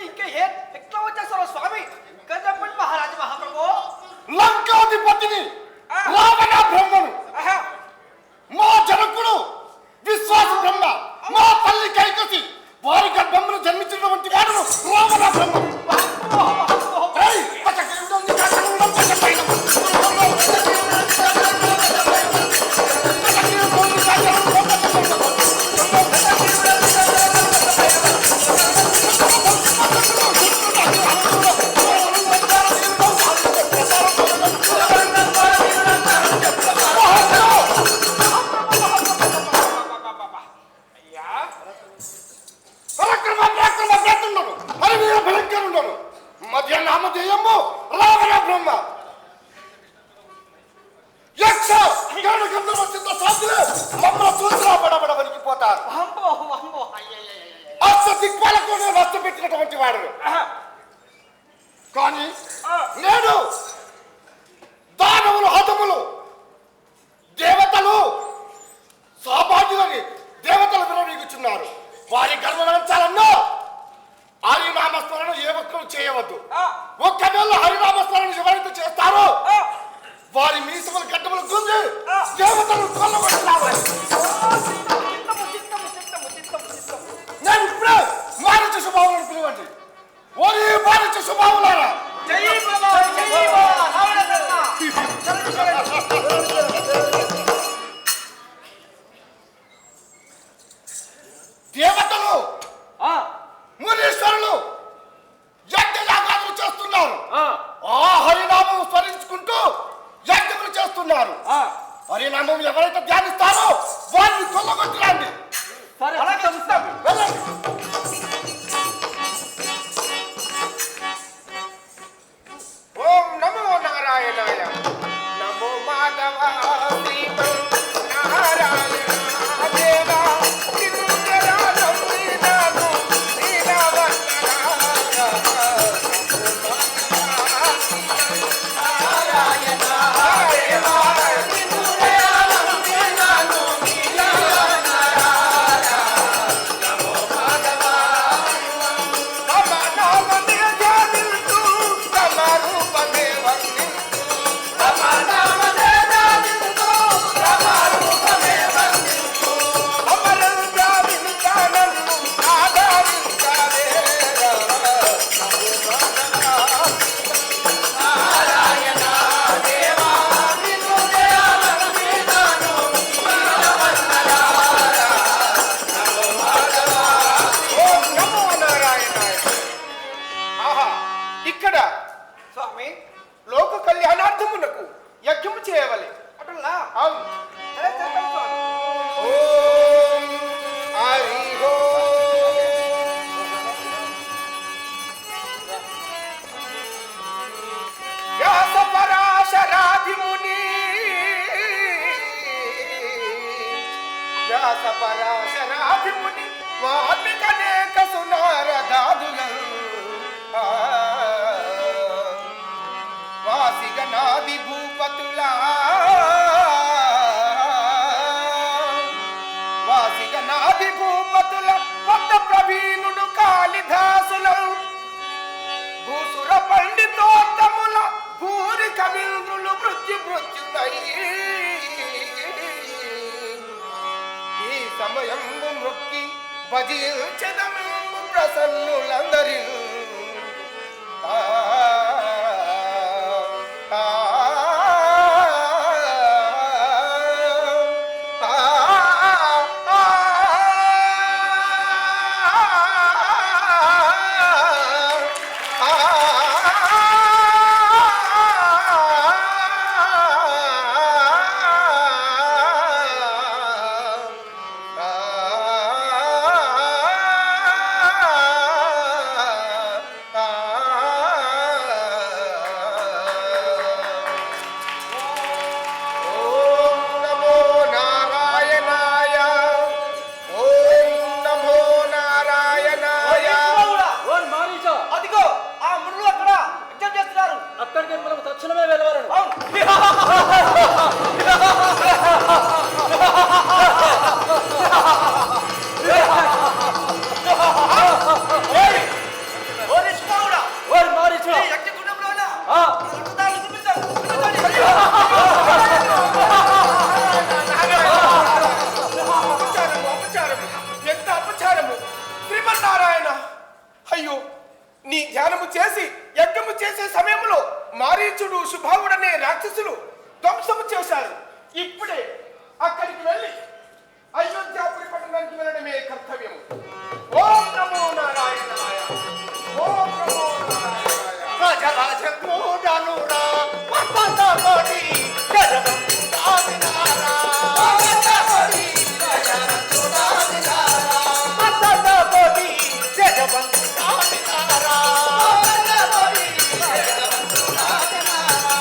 ఇంకా ఎట్లా వచ్చేస్తారో స్వామి ఇంకా చెప్పండి మహారాజు మహాప్రభు. లంకాధిపతిని రావణ బ్రహ్మను మా జనకుడు విశ్వాస బ్రహ్మ మా తల్లి కైకసి వారి గర్భంలో జన్మించినటువంటి వాడు రావణ బ్రహ్మ. పెట్టినటువంటి వాడు కానీ నేడు దానవులు హతములు దేవతలు సహభాగ్యులని దేవతలు విరవీగుచున్నారు. వారి గర్వరించాలన్నా హరినామస్మరణ ఏ ఒక్కరు చేయవద్దు. ఒక్కవేళ హరినామస్మరణ ఎవరైతే చేస్తారో వారి మీసములు గడ్డములు గుంజి దేవతలు కొల్లగొట్టున్నారు. నేను ఇప్పుడే మానవ స్వభావాలను పిలవండి. ఓరి మానవ స్వభావాలారా దేవతలు మునీశ్వరులు యజ్ఞయాగాదులు చేస్తున్నారు. ఆ హరినామం స్మరించుకుంటూ యజ్ఞములు చేస్తున్నారు. హరినామం ఎవరైతే ధ్యానిస్తారో వారిని కొల్లగొట్టండి. ఓం నమో నారాయణాయ నమో మాధవ వ్యాసపరాశరాధిముని వాల్మీకనేక సునారదాదులు వాసిగనాది భూపతులా వాసిగనాది భూపతుల కొత్త ప్రవీణుడు కాళిదాసుల భూసుర పండితోత్తముల భూరి కవీంద్రులు మృత్యుమృత్యుదై సమయంబు మృక్కి భజించదము ప్రసన్నులందరి హవనము చేసి యజ్ఞము చేసే సమయంలో మారీచుడు శుభావుడనే రాక్షసులు ధ్వంసము చేశారు. ఇప్పుడే అక్కడికి వెళ్ళి అయోధ్యాపురి పట్టణానికి వెళ్ళడమే కర్తవ్యము. ఓం నమో నారాయణాయ, ఓం నమో నారాయణాయ. రాజరాజనురా పట్టణమోడి జగదంబుదావినారా పట్టణమోడి జగదంబుదావినారా పట్టణమోడి జగదంబుదావినారా పట్టణమోడి జగదంబుదావినారా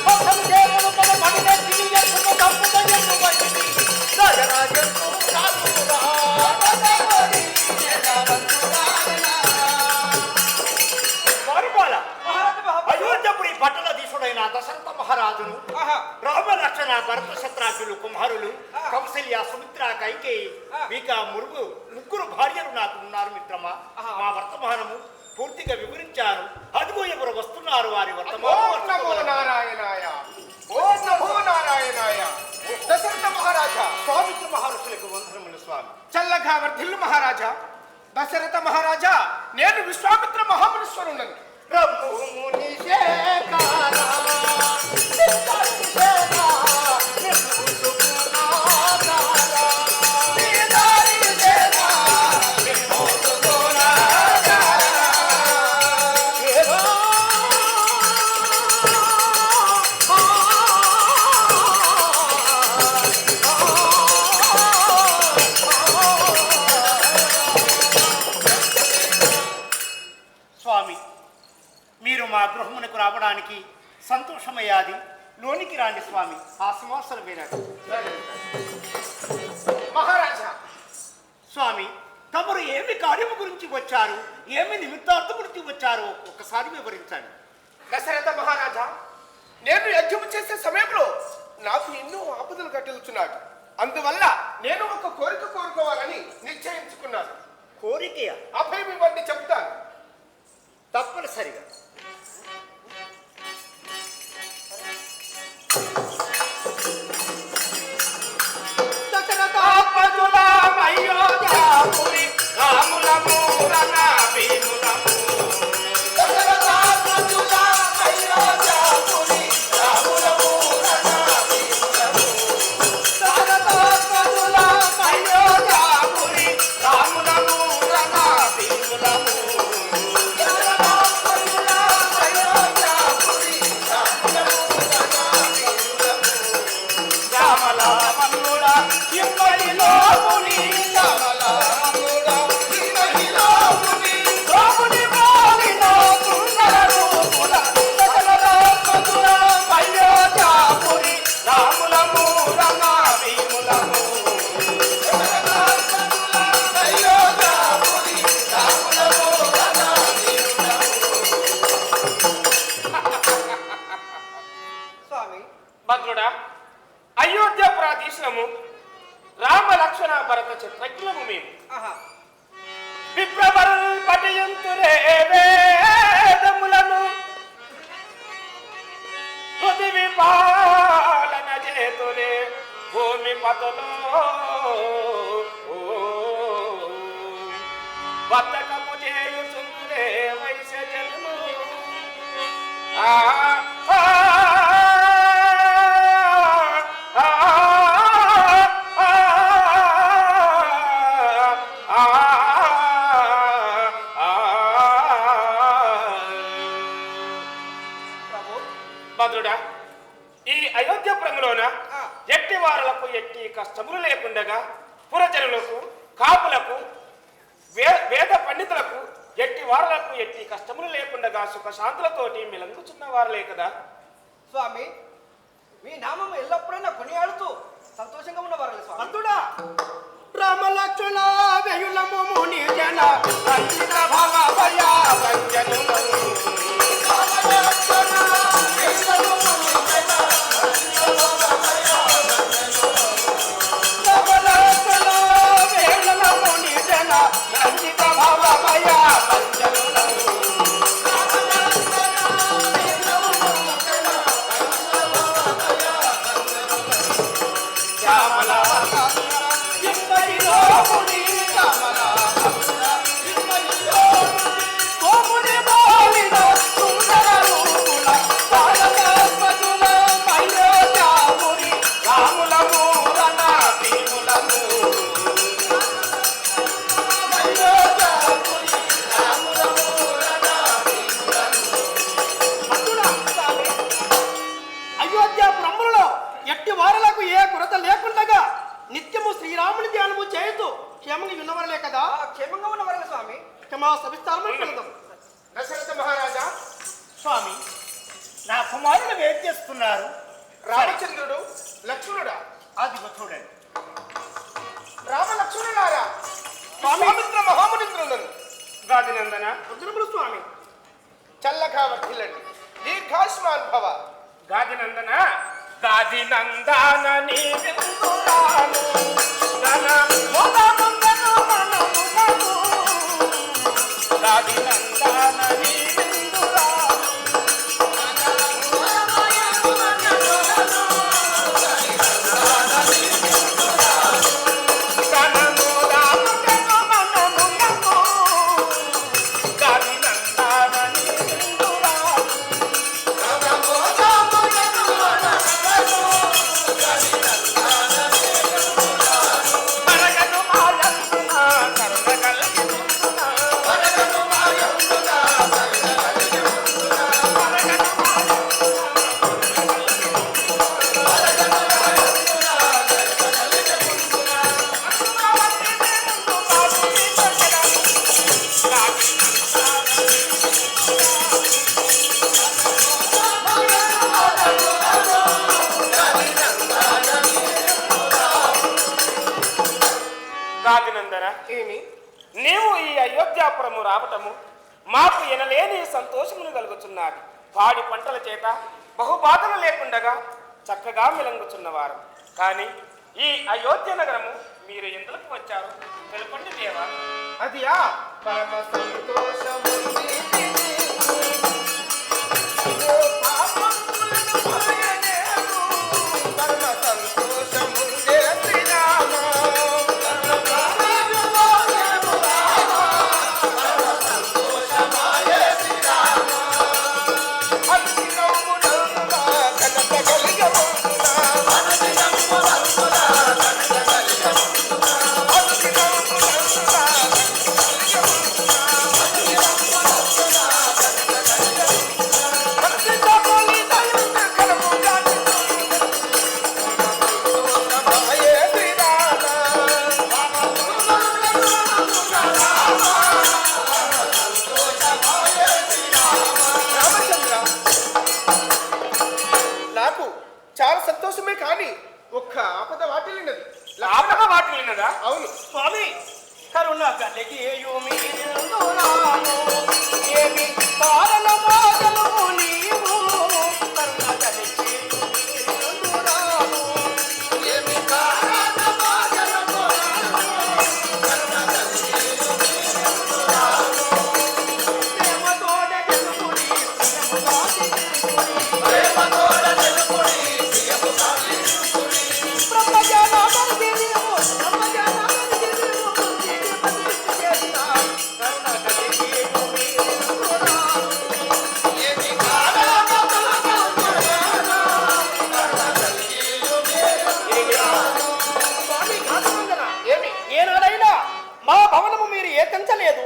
పట్టణ దేవుడు మన మడినే తిరిగెత్తుకు తప్పుదయ్యను వైది రాజరాజనురా పట్టణమోడి జగదంబుదావినారా. మరుబాల అయోధ్యపురి పట్టణాధీశుడైన దశరథ మహారాజును రామలక్షణ భరత శత్రుఘ్నులు కుమారులు కౌసల్య సుమిత్ర కైకేయి ఇక ముగ్గురు భార్యలు నాకు ఉన్నారు మిత్రమా. మా వర్తమానము పూర్తిగా వివరించారు. అదిగో ఎవరు వస్తున్నారు వారి నారాయణాయ, ఓం నమో నారాయణాయ. దశరథ మహారాజా, స్వామిత్ర మహర్షులకు వందనములు స్వామి. చల్లగా వర్ధిల్లు మహారాజా. దశరథ మహారాజా, నేను విశ్వామిత్ర మహామునీశ్వరుడను. రఘుముని శేఖరా శేఖరా స్వామి, మీరు మా గృహమునకు రావడానికి సంతోషమయ్యాది. లోనికి రాండి స్వామి, ఆ సింహాసన మీద. మహారాజా, స్వామి, తమరు ఏమి కార్యము గురించి వచ్చారు, ఏమి నిమిత్తార్థం గురించి వచ్చారో ఒకసారి వివరించండి. దశరథ మహారాజా, నేను యజ్ఞము చేసే సమయంలో నాకు ఎన్నో ఆపదలు కట్టుతున్నాడు. అందువల్ల నేను ఒక కోరిక కోరుకోవాలని నిశ్చయించుకున్నాను. కోరికయా? అభయం ఇవ్వండి, చెప్తాను. తప్పనిసరిగా. భద్రుడా, అయోధ్యాపురాధీశులము రామ లక్ష్మణ భరత శత్రుఘ్నులము మేము. విప్రవరుల్ పఠయంతురే వేదములను పృథివీ పాలన చేతురే భూమి పతులో బతకము చేయుచుందురే వైశ్య జన్ము. భద్రుడా, ఈ అయోధ్యపురంలోన ఎట్టి వారులకు ఎట్టి కష్టములు లేకుండగా పురజనులకు, కాపులకు, వేద పండితులకు ఎట్టి వారులకు ఎట్టి కష్టములు లేకుండగా సుఖశాంతులతోటి మిలంగుచున్న వారులే కదా స్వామి. మీ నామం ఎల్లప్పుడైనా కొనియాడుతూ సంతోషంగా ఉన్నవారు స్వామి. భద్రుడా, రామలక్ష్మణ వెయులము ముని జన అంకిత భవ భయ వంజనులు. కోముని బాలి మా సవిస్తారమని పిలుద్దాం. దశరథ మహారాజా, స్వామి, నా కుమారులు వెయిట్ చేస్తున్నారు. రామచంద్రుడు లక్ష్మణుడా? అదిగో చూడండి. రామ లక్ష్మణులారా, విశ్వామిత్ర మహామునింద్రులను గాదినందన వజ్రములు స్వామి. చల్లగా వర్ధిల్లండి. దీర్ఘాయుష్మాన్ భవ. గాదినందన గాదినందన నీ విందురాను ధన మొదముందను మనమునకు గాదినందన నీ విందురాను గాదినందన, ఏమి? నీవు ఈ అయోధ్యాపురము రావటము మాకు ఎనలేని సంతోషమును కలుగుచున్నది. పాడి పంటల చేత బహుబాధలు లేకుండగా చక్కగా మిలంగుచున్నవారు. కానీ ఈ అయోధ్య నగరము మీరు ఎందుకు వచ్చారు తెలుపండి దేవా. అదియా పరమ సంతోషము పరమ సంతోషము శ్రీరామ. నాకు చాలా సంతోషమే కానీ ఒక్క ఆపద వాటిల్లినది. ఆపద వాటిల్లినదా? అవును స్వామి, కరుణ కలిగి ఏమి కారణమో తెలుపు నీవు. కరుణ కలిగి ఏమి కారణమో తెలుపు ప్రేమతోడ తెలుపుడి ప్రేమతోడ తెలుపుడి బ్రహ్మజ్ఞాన మరిగిరివు బ్రహ్మజ్ఞాన మరిగిరివు కుంతిని చేస్తా కరుణ కలిగి ఏమి కారణమో స్వామి గాదినందన, ఏమి? ఏనాడైనా మా భవనము మీరు ఏకంచలేదు.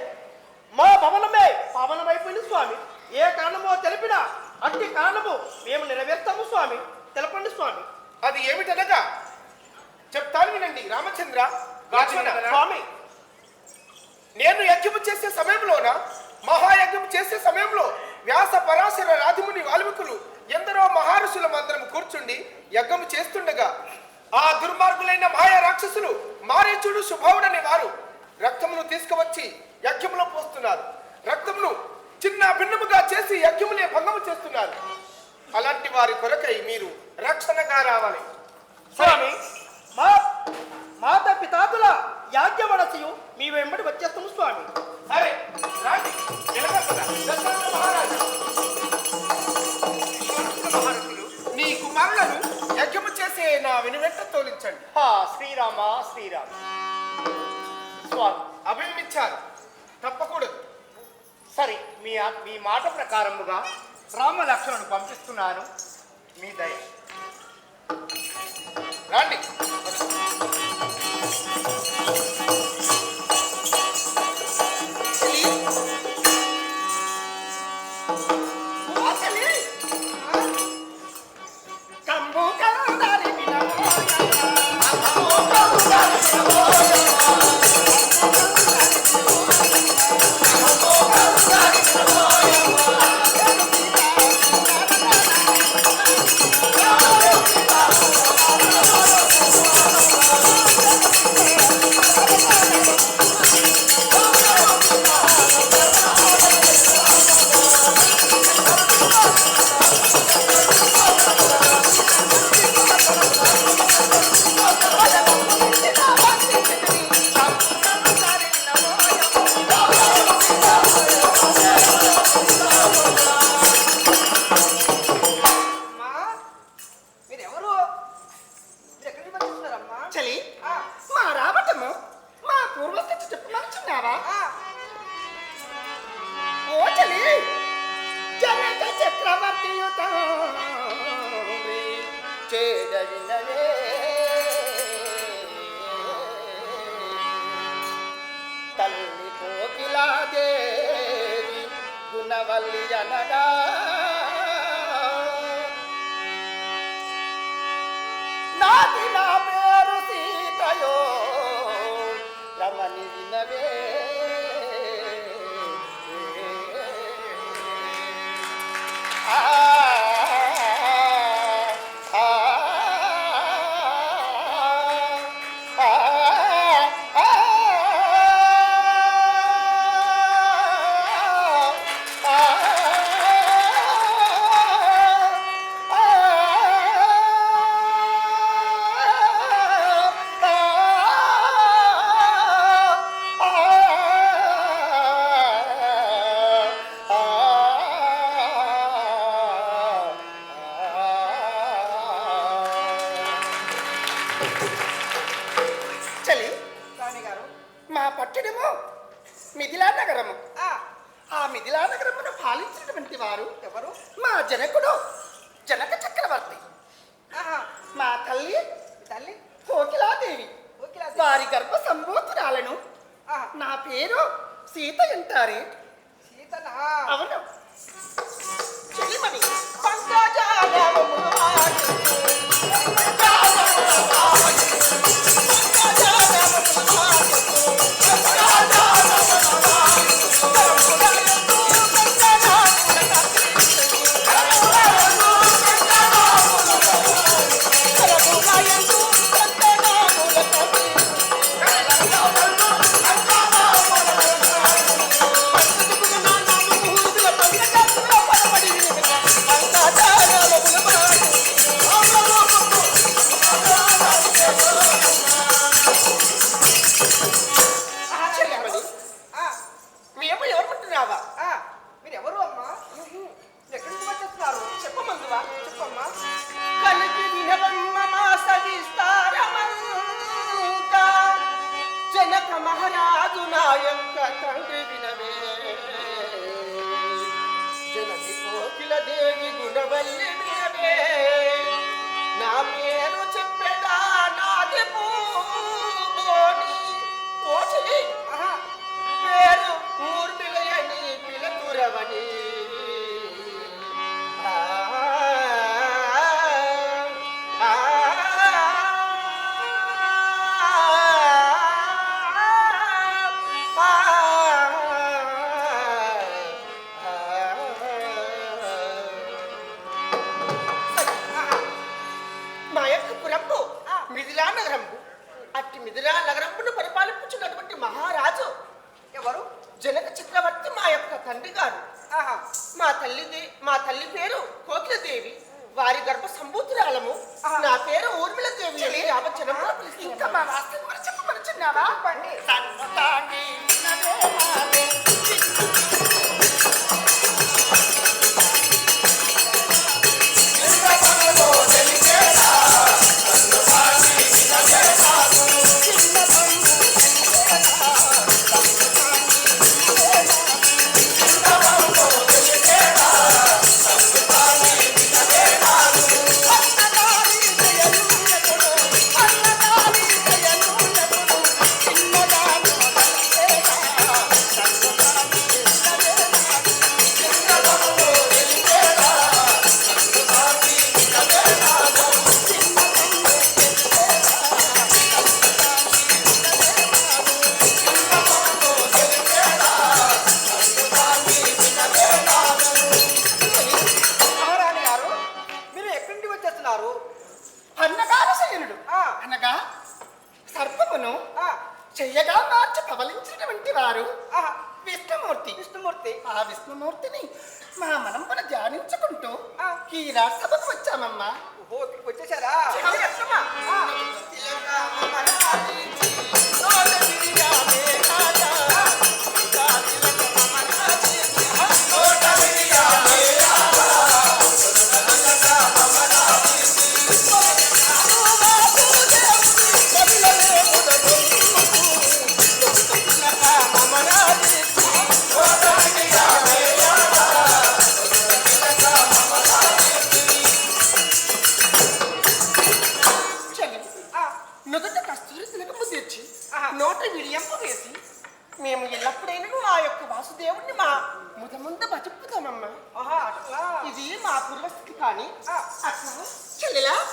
మా భవనమే పావనమైపోయింది స్వామి. ఏ కారణమో తెలిపినా అట్టి కారణము మేము నెరవేర్తాము స్వామి. తెలపండి స్వామి. అది ఏమిటనగా చెప్తాను వినండి. రామచంద్ర, లక్ష్మణ, స్వామి, నేను యజ్ఞము చేసే సమయంలోన మహాయజ్ఞము చేసే సమయంలో వ్యాస పరాశర రాధిముని వాల్మీకులు ఎందరో మహర్షుల మందరం కూర్చుండి యజ్ఞము చేస్తుండగా ఆ దుర్మార్గులైన మాయా రాక్షసులు మారీచుడు శుభవుడని వారు రక్తమును తీసుకువచ్చి యజ్ఞములో పోస్తున్నారు. రక్తమును చిన్న భిన్నముగా చేసి యజ్ఞములే భంగము చేస్తున్నారు. అలాంటి వారి కొరకై మీరు రక్షణగా రావాలి. స్వామి, మా మాత పితాతుల యాజ్ఞవడసియు మీ వెంబడి వచ్చేస్తాము స్వామి. సరే రాండి. నిలబడరా. దశరథ మహారాజా, నీ కుమారులను యజ్ఞము చేసే నా వెనువెంట తోలించండి. శ్రీరామ శ్రీరామ. స్వామి, అభిమించారు, తప్పకూడదు. సరే, మీ మాట ప్రకారముగా రామ లక్ష్మణుడు పంపిస్తున్నాను. మీ దయ. రాండి. కంబు కాని వినవే ఆ చలి రాణిగారు మా పట్టణము మిథిలా నగరము ఆ, ఆ మిథిలా నగరమును పాలించినటువంటి వారు ఎవరు? మా జనకుడు జనక చక్రవర్తి ఆహా, మా తల్లి మీ తల్లి కోకిలాదేవి కోకిలాదేవి. వారి గర్భ సంబోధనాలను ఆహా, నా పేరు సీత అంటారే సీతనా? అవును చెలిమణి చెలిమణి ఆ, మేము ఎవరుకుంటున్నావా ఆ, మీరు ఎవరు అమ్మా? ఎక్కడి నుంచి వచ్చేస్తున్నారు? చెప్పమందువా చెప్పమ్మా. కలికి వినవమ్మ మా సవిస్తారమంతా జనక మహారాజు నా యొక్క తండ్రి వినవే జనని కోకిల దేవి గుణవల్లి వినవే నా పేరు చెప్పేదా నాది పూబోని ఓచలి ఆహా, పేరు ఊర్మిళయని పిలతురవని మా యొక్క పురంపు మిథిలా నగరంపు అట్టి మిథిలా నగరంపును పరిపాలించున్నటువంటి మహారాజు ఎవరు? జనక చక్రవర్తి మా యొక్క తండ్రి గారు ఆహా, మా తల్లి పేరు కోకిలదేవి వారి గర్భ సంబూతురాలము నా పేరు ఊర్మిళదేవి అని రామచంద్రములో పిలుస్తున్నాము. ఇంకా మా వాస్తవం కూడా చెప్పమనుచున్నావా? చెప్పండి. సన్నతాండి వినవే మావే. మహారాణి గారు మీరు ఎక్కడి నుండి వచ్చేస్తున్నారు? అన్నగారశయనుడు ఆ. అనగా సర్పమును ఆ, చెయ్యగా మార్చి పవలించినటువంటి వారు ఆహా, విష్ణుమూర్తి విష్ణుమూర్తి. ఆ విష్ణుమూర్తిని మా మనంపన ధ్యానించుకుంటూ ఆ. ఈ రాష్ట్రసభకు వచ్చామమ్మా. ఓహో, ఇక్కడికి వచ్చేసారా? చెయ్యి ఎత్తమ్మా. ఆ, చెయ్యి. ఆ, నుదుట కస్తూరి తిలకము తెచ్చి ఆహా. నోట విడియంపు వేసి మేము ఎల్లప్పుడైనా ఆ యొక్క వాసుదేవుణ్ణి మా ముందు బతుకుతామమ్మా. ఆహా, అట్లా. ఇది మా పూర్వస్థితి కానీ ఆ. అట్లా చెల్లెలా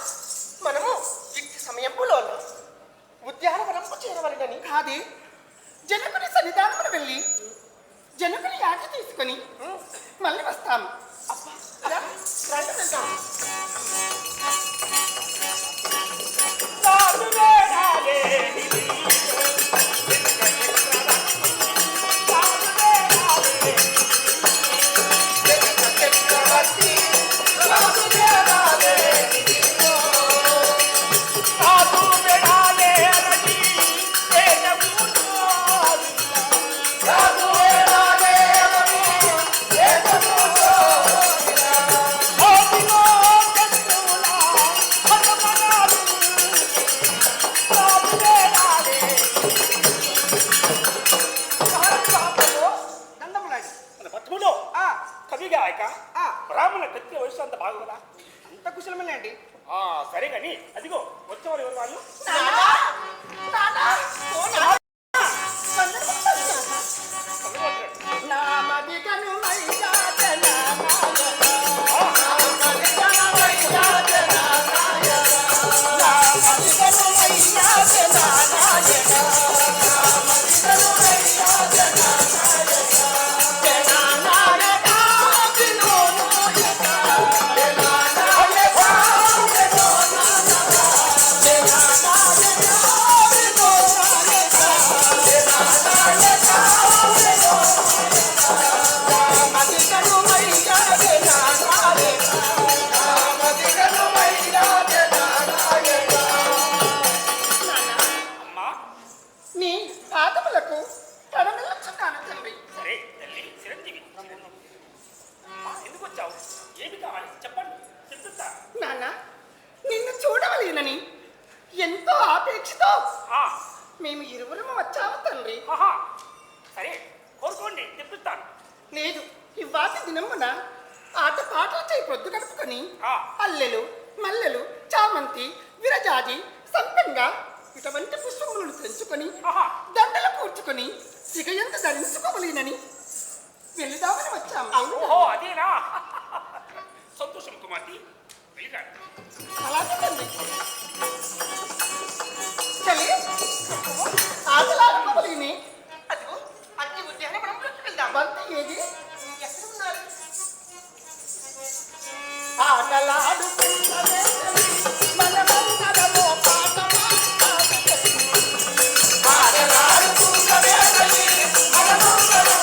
మనము ఇట్టి సమయంలో ఉద్యానవనంపు చేరవలనని కాదే జనకుని సన్నిధానమును వెళ్ళి జనకుని యాట తీసుకొని మళ్ళీ వస్తాము. రా, రండి వెళ్దాం. బ్రాహ్మణ కత్తి వయసు అంత బాగుందా? అంత కుశలమనే అండి. సరే కానీ అదిగో వచ్చేవారు ఎవరు వాళ్ళు? ఎంతో ఆపేక్షతో మేము ఇరువురము వచ్చాము తండ్రి. సరే కోరుకోండి, తెప్పిస్తాను. లేదు, ఇవాటి దినమున ఆట పాటలు చేయి పొద్దు గడుపుకొని అల్లెలు మల్లెలు చామంతి విరజాజి సంపెంగా ఇటువంటి పుష్పములను తెంచుకొని దండలు కూర్చుకొని సిగయంత ధరించుకోవలేనని వెళుదామని వచ్చాము. ఓహో అదేనా? సంతోషం కుమార్తె, అలాగే తండ్రి. చలి ఆటలాడుకోవలేని అదిగో అన్ని ఉద్యానవనంలోకి వెళ్దాం. బంతి ఏది? ఎక్కడ ఉన్నారు? ఆటలాడుకున్నదే మనమందరము పాట ఆటలాడుకున్నదే మనమందరము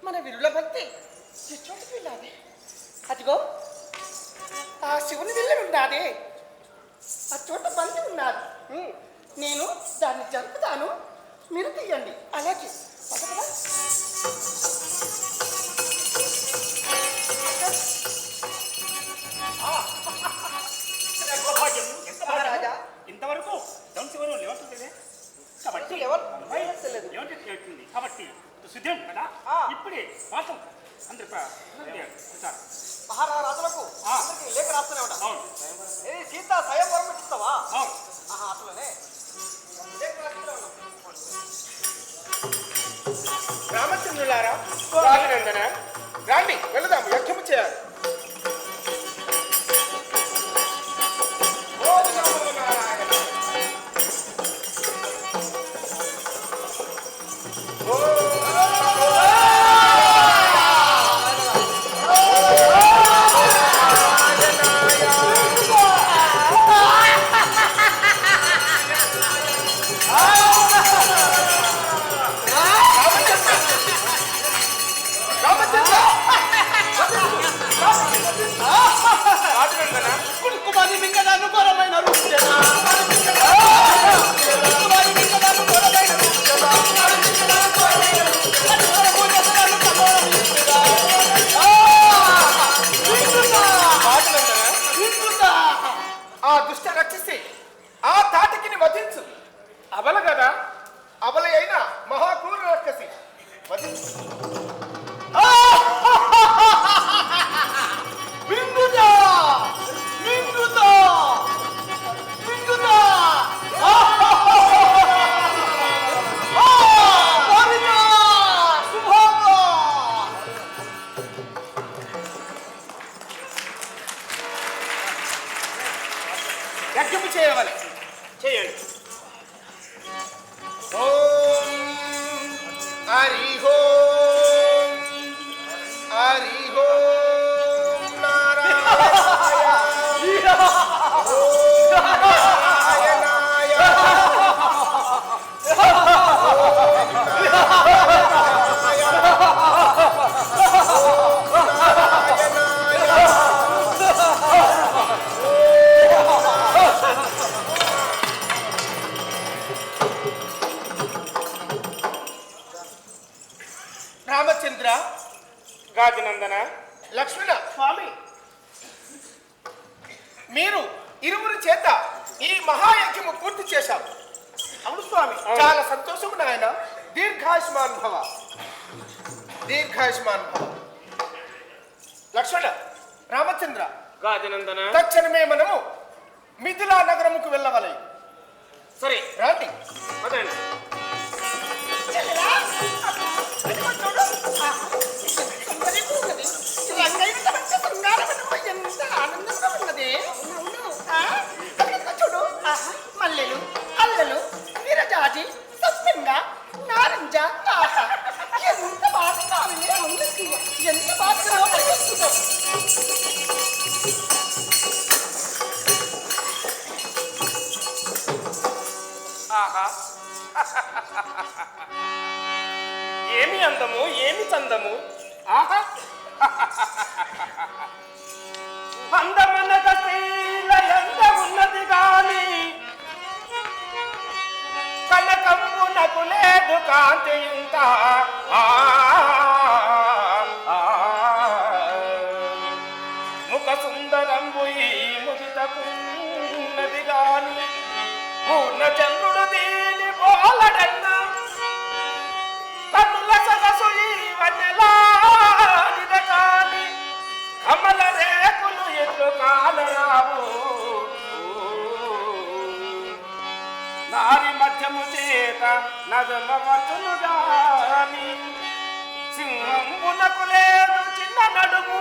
మన విరుల భక్తి చోటుకి వెళ్ళాలి. అదిగో ఆ శివుని విల్లు ఉన్నదే, ఆ చోట బంతి ఉన్నది. నేను దాన్ని జరుపుతాను, మీరు తీయండి. అలాగే రాజా, ఇంతవరకు దంశవరం లేవట్లేదే కాబట్టి లేవట్లేదు కాబట్టి సిద్ధం కదా. ఇప్పుడే మాసం అందరి మహారాజులకు లేఖ రాస్తూనే ఉంటా. సీత స్వయంవరం ఇస్తావా? అట్లనే రామచంద్రులారా, స్వామినందన రాండి వెళదాము, యజ్ఞము చేయాలి. గాజనందన కుడుకుమని మింగదాను ఘోరమైన రుచెనా కుడుకుమని మింగదాను ఘోరమైన రుచెనా ఆ దుష్ట రక్షసి ఆ తాటికిని వధించు. అబల కదా అబల అయిన మహాక్రూర రక్షసి వధించు. మింగుదా మింగుదా మింగుదా యజ్ఞము చేయవలె. చేయండి. ఓం హరి ఓం హరి ఓం నారాయణాయ ఓం నారాయణాయ రామచంద్ర, గాజనందన లక్ష్మణ, స్వామి మీరు ఇరువురు చేత ఈ మహాయజ్ఞము పూర్తి చేశాము. అవును స్వామి. చాలా సంతోషము నాయన. దీర్ఘాయుష్మాన్ భవ, దీర్ఘాయుష్మాన్ భవ. లక్ష్మణ, రామచంద్ర, గాజనందన తక్షణమే మనము మిథిలా నగరముకు వెళ్ళవలె. సరే రాండి. అదండి. మల్లెలు అల్లలు విరజాజి సస్పెంగ నారింజ ఎంత బాగా ఎంత బాగా ఆహా ఏమి అందము ఏమి చందము. ఆహా అందమనక స్త్రీల ఎంత ఉన్నది గాని కనకంబునకు లేదు కాంతి ఇంత. ముఖ సుందరంబు ఈ ముదితకున్నది గాని పూర్ణ చంద్రుడు దీని పోలడన్న కన్నుల సగసు ఈ వన్నెలాడిద కాని కమల రేకులు ఎట్లు కాలరావు. నారి మధ్యము చేత నదమవచ్చును గాని సింహంబునకు లేదు చిన్న నడుము.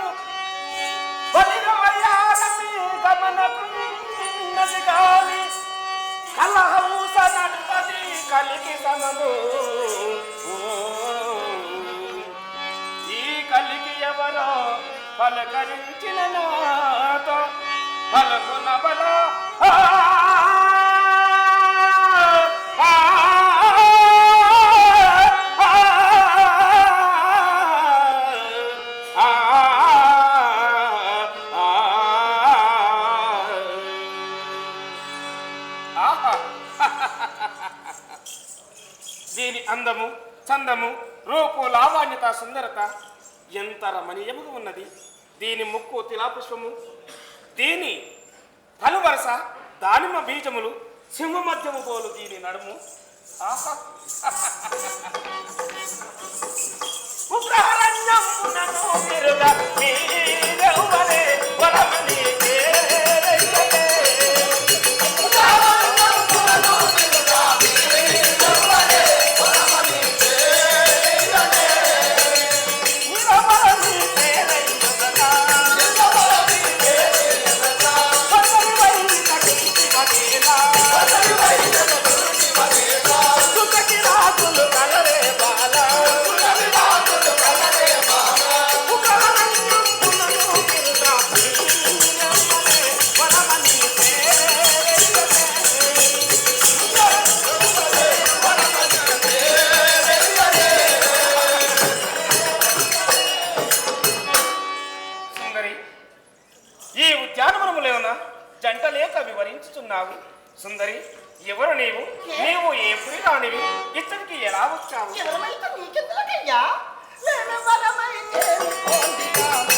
బలిగమయ్యారమి గమనకున్నది గాని కలహంస నడుపది కలికి సమము. ఈ కలికి ఎవరో పలకరించిన నాతో పలుకున బల దీని అందము చందము రూపు లావాణ్యత సుందరత ఎంత రమణీయముగా ఉన్నది. దీని ముక్కు తిలాపుష్పము, దీని పలువరస దానిమ్మ బీజములు, సింహ మధ్యము పోలు దీని నడుము. ఆహా ఉగ్రహరణ్యమునను తిరుగ మీరెవ్వరే వరమణి సుందరి, ఎవరు నీవు? నీవు ఏ పురి రానివి? ఇక్కడికి ఎలా వచ్చావు? ఎవరమైతే నీకెందులకయ్యా? నేను వరమైతే పొందినాను.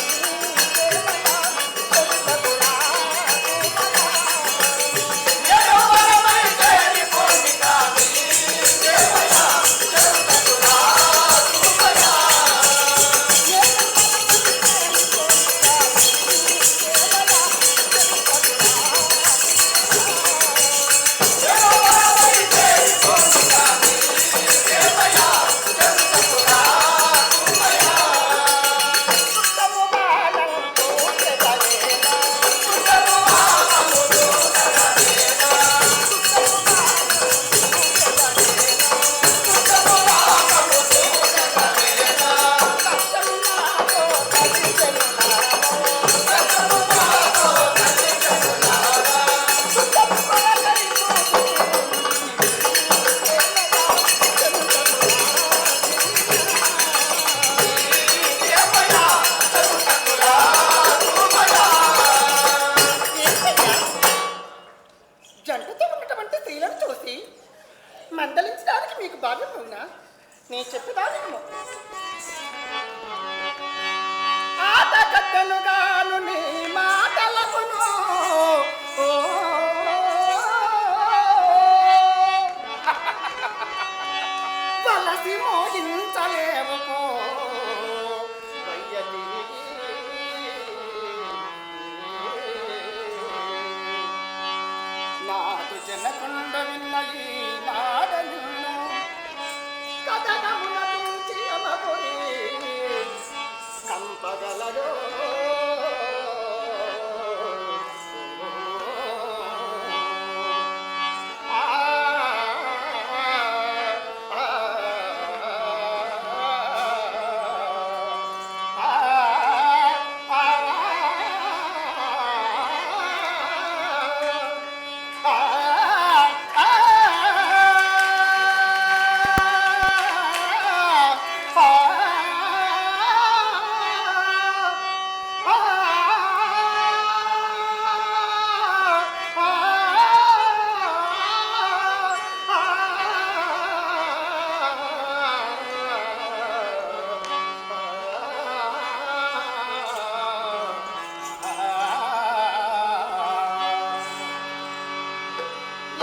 జంటతో ఉన్నటువంటి స్త్రీలను చూసి మందలించడానికి మీకు భావ్యం అవునా? నేను చెప్పేదాన్ని ఆట కట్టనుగాను నీ మాటలకును వలసి మోగించలేవు పో నాదు జనకుండ విన్నయి నాడను కథనమున పిలిచి అమపురి కంపగలరు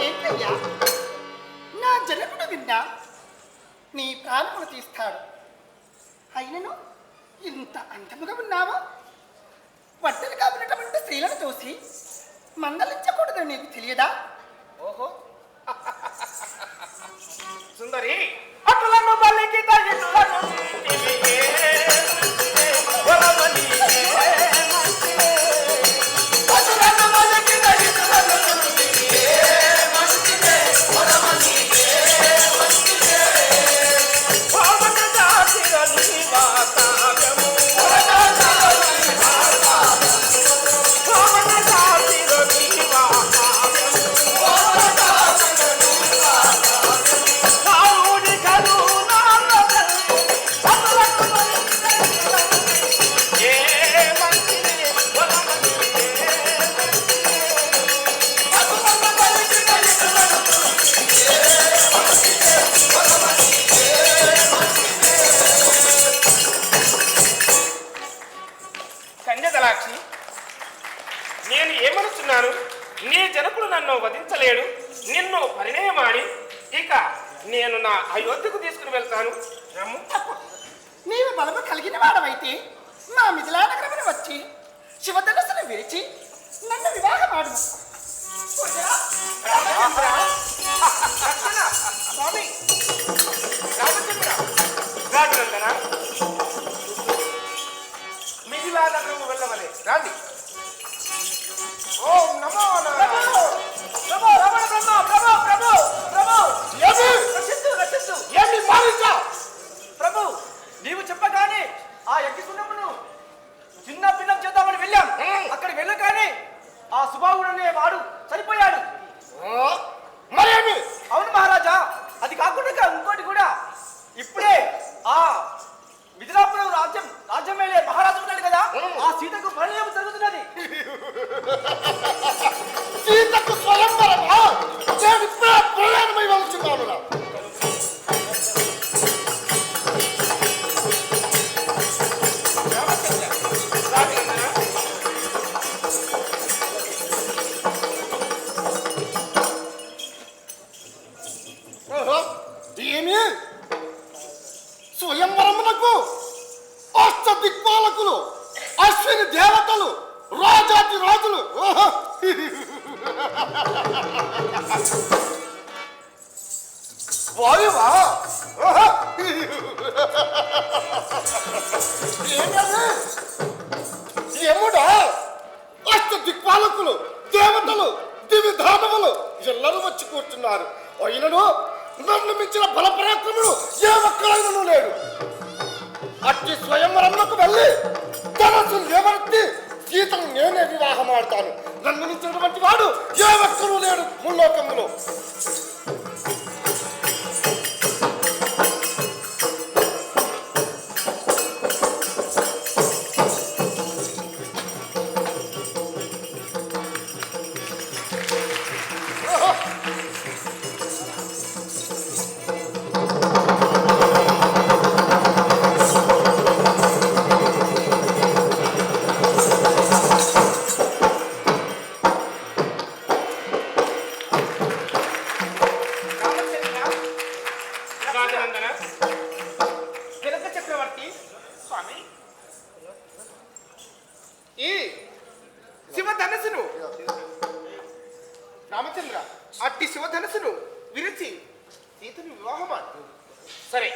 ఏంటయ్యా? నా జనకుడు విన్నా నీ ప్రాణములు తీస్తాడు. అయినను ఇంత అందముగా ఉన్నావా? వడ్డలు కాబడినటువంటి స్త్రీలను చూసి మందలించకూడదు నీకు తెలియదా? ఓహో, సుందరి, అటులను బలికి తగినలను కన్యదలాక్షి, నేను ఏమనుచున్నాను? నీ జనకుడు నన్ను వధించలేడు. నిన్ను పరిణయమాడి ఇక నేను నా అయోధ్యకు తీసుకుని వెళ్తాను. రమ్ము. నీవు బలము కలిగిన వాడవైతే మా మిథిలా నగరమును వచ్చి శివధనుసును విరిచి నన్ను వివాహమాడు. స్వామి రామచంద్ర, రాజనందన, మిథిలా నగరము వెళ్ళవలే. రాండి. ఓం నమో నారాయణ. ప్రభు రమణ బ్రహ్మ, ప్రభు ప్రభు ప్రభు రక్షిస్తు రక్షిస్తు. ఏమి మారించా? ప్రభు, నీవు చెప్పగానే ఆ యజ్ఞకుండమును చిన్న భిన్నం చేద్దామని వెళ్ళాం. అక్కడ వెళ్ళగానే ఆ సుబాహుడు అనే వాడు చనిపోయాడు. మరేమి? అవును మహారాజా, అది కాకుండా ఇంకోటి కూడా. ఇప్పుడే ఆ మిథిలాపురం రాజ్యం వెళ్ళే మహారాజు ఉన్నాడు కదా, ఆ సీతకు పరిణయం జరుగుతున్నది. ఏమి స్వయంవరమునకు అష్ట దిక్పాలకులు, అశ్విని దేవతలు, రాజాతి రాజులు, వాయువా యముడా, అష్ట దిక్పాలకులు, దేవతలు, దివి దానవులు ఎల్లరూ వచ్చి కూర్చున్నారు. అయినను నన్ను మించిన బలపరాక్రముడు ఏ ఒక్కరైనను లేడు. అట్టి స్వయంవరంలోకి వెళ్ళి ధనస్సు లేవనెత్తి సీతను నేనే వివాహం ఆడతాను. నన్ను మించినటువంటి వాడు ఏ ఒక్కరూ లేడు ముల్లోకములో. జనక చక్రవర్తి స్వామి, ఈ శివధనస్సును రామచంద్ర, అట్టి శివధనస్సును విరిచి సీతను వివాహమాడు. సరే.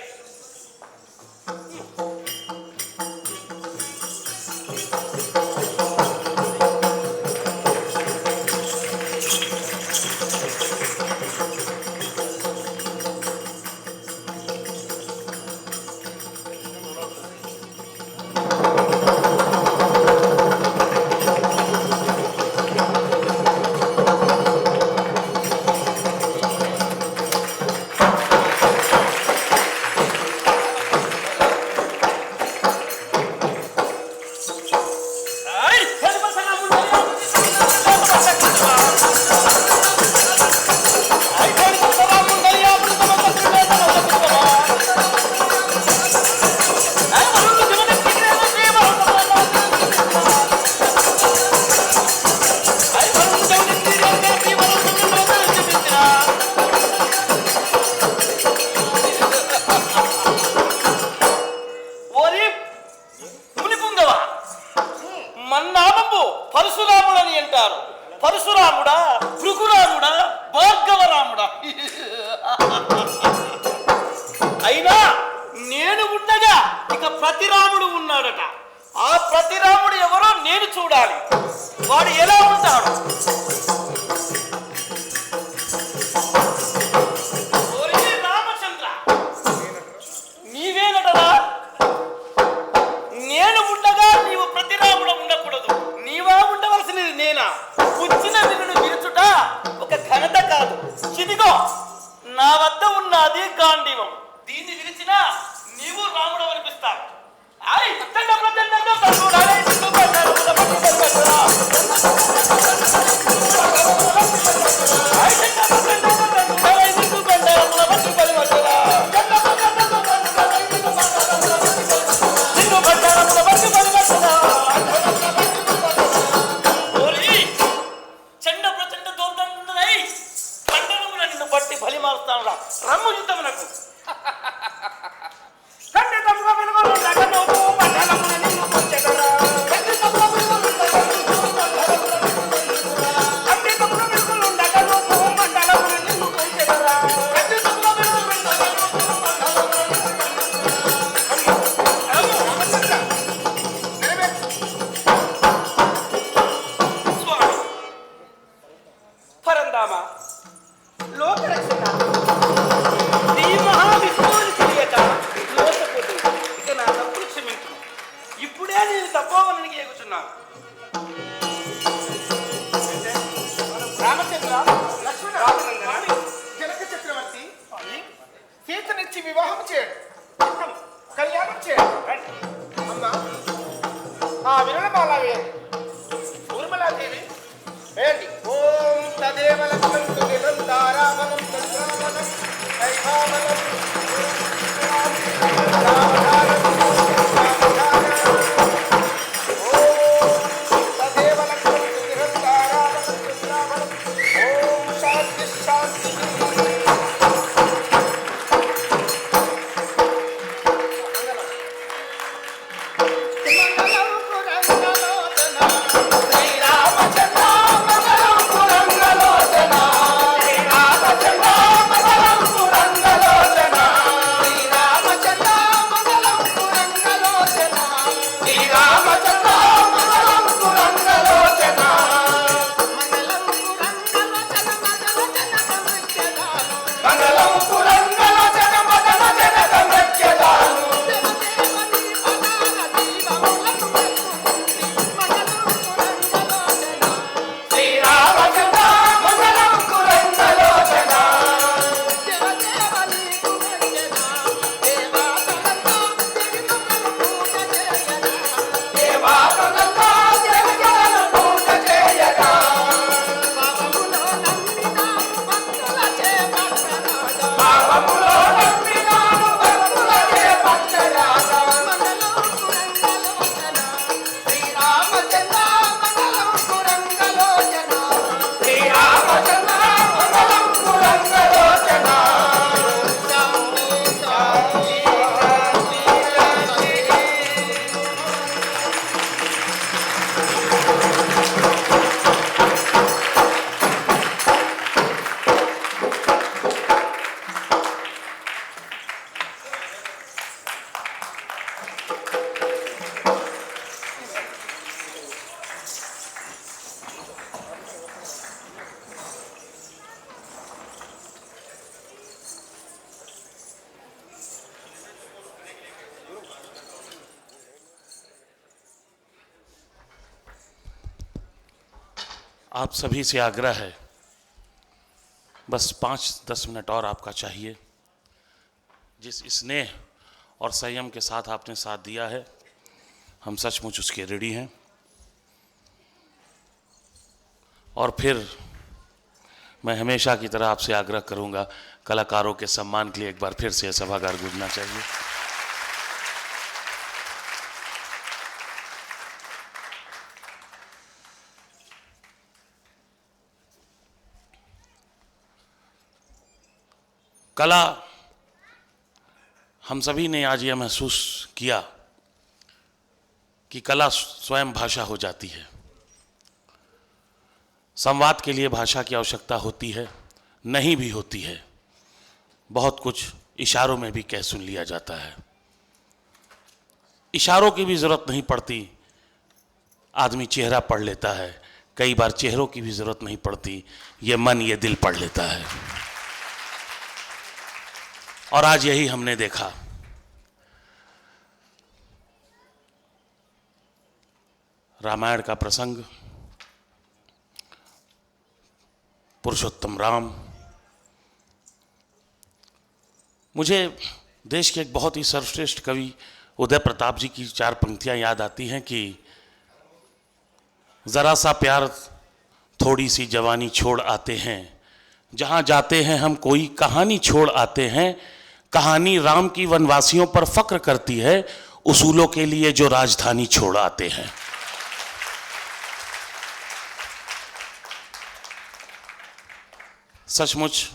మన్నామము పరశురాముడని అంటారు. పరశురాముడా, భృగురాముడా, భార్గవరాముడా? అయినా నేను ఉండగా ఇక ప్రతిరాముడు ఉన్నాడట. ఆ ప్రతిరాముడు ఎవరో నేను చూడాలి. వాడు ఎలా ఉంటాడు? రామచంద్ర, నీవేనటరా? నేను ఉండగా నీవు ప్రతిరాముడు ఉండకూడదు. నీవా ఉండవలసినది నేనా? పుచ్చిన వినుడు విరుచుట ఒక ఘనత కాదు. ఇదిగో నా వద్ద ఉన్నది గాంధీవం. దీన్ని విరిచినా నీవు రాముడు అనిపిస్తావు. బట్టి బలి మారుస్తాను. రమ్ము యుద్ధమునకు. పరందామా, లోకరక్షక, నీ మహావిష్ణువుని తెలియక మోసపోతుంది. ఇక నా తప్పులు క్షమించు. ఇప్పుడే నేను తపోవనానికి ఎగుచున్నాను. రామచంద్ర, లక్ష్మణ, జనక చక్రవర్తి సీతనిచ్చి వివాహం చేయడు, కళ్యాణం చేయడు. అమ్మా, ఆ విరళమాల వేయండి. ఊర్మలాదేవి వేయండి. ఓం తదేవ లక్ష్మణ్ సునిరంతారామణం చంద్రామణం దైవామణం తదేవ లక్ష్మణ్ సునిరంతారామణం చంద్రామణం. ఓం శాంతి శాంతి. आप सभी से आग्रह है, बस 5-10 मिनट और आपका चाहिए। जिस स्नेह और संयम के साथ आपने साथ दिया है, हम सचमुच उसके ऋणी हैं। और फिर मैं हमेशा की तरह आपसे आग्रह करूंगा, कलाकारों के सम्मान के लिए एक बार फिर से सभागार गूंजना चाहिए। कला, हम सभी ने आज यह महसूस किया कि कला स्वयं भाषा हो जाती है। संवाद के लिए भाषा की आवश्यकता होती है, नहीं भी होती है। बहुत कुछ इशारों में भी कह सुन लिया जाता है। इशारों की भी जरूरत नहीं पड़ती, आदमी चेहरा पढ़ लेता है। कई बार चेहरों की भी जरूरत नहीं पड़ती, ये मन ये दिल पढ़ लेता है। और आज यही हमने देखा। रामायण का प्रसंग, पुरुषोत्तम राम। मुझे देश के एक बहुत ही सर्वश्रेष्ठ कवि उदय प्रताप जी की 4 पंक्तियां याद आती हैं कि जरा सा प्यार थोड़ी सी जवानी छोड़ आते हैं, जहां जाते हैं हम कोई कहानी छोड़ आते हैं। कहानी राम की वनवासियों पर फक्र करती है, उसूलों के लिए जो राजधानी छोड़ आते हैं। सचमुच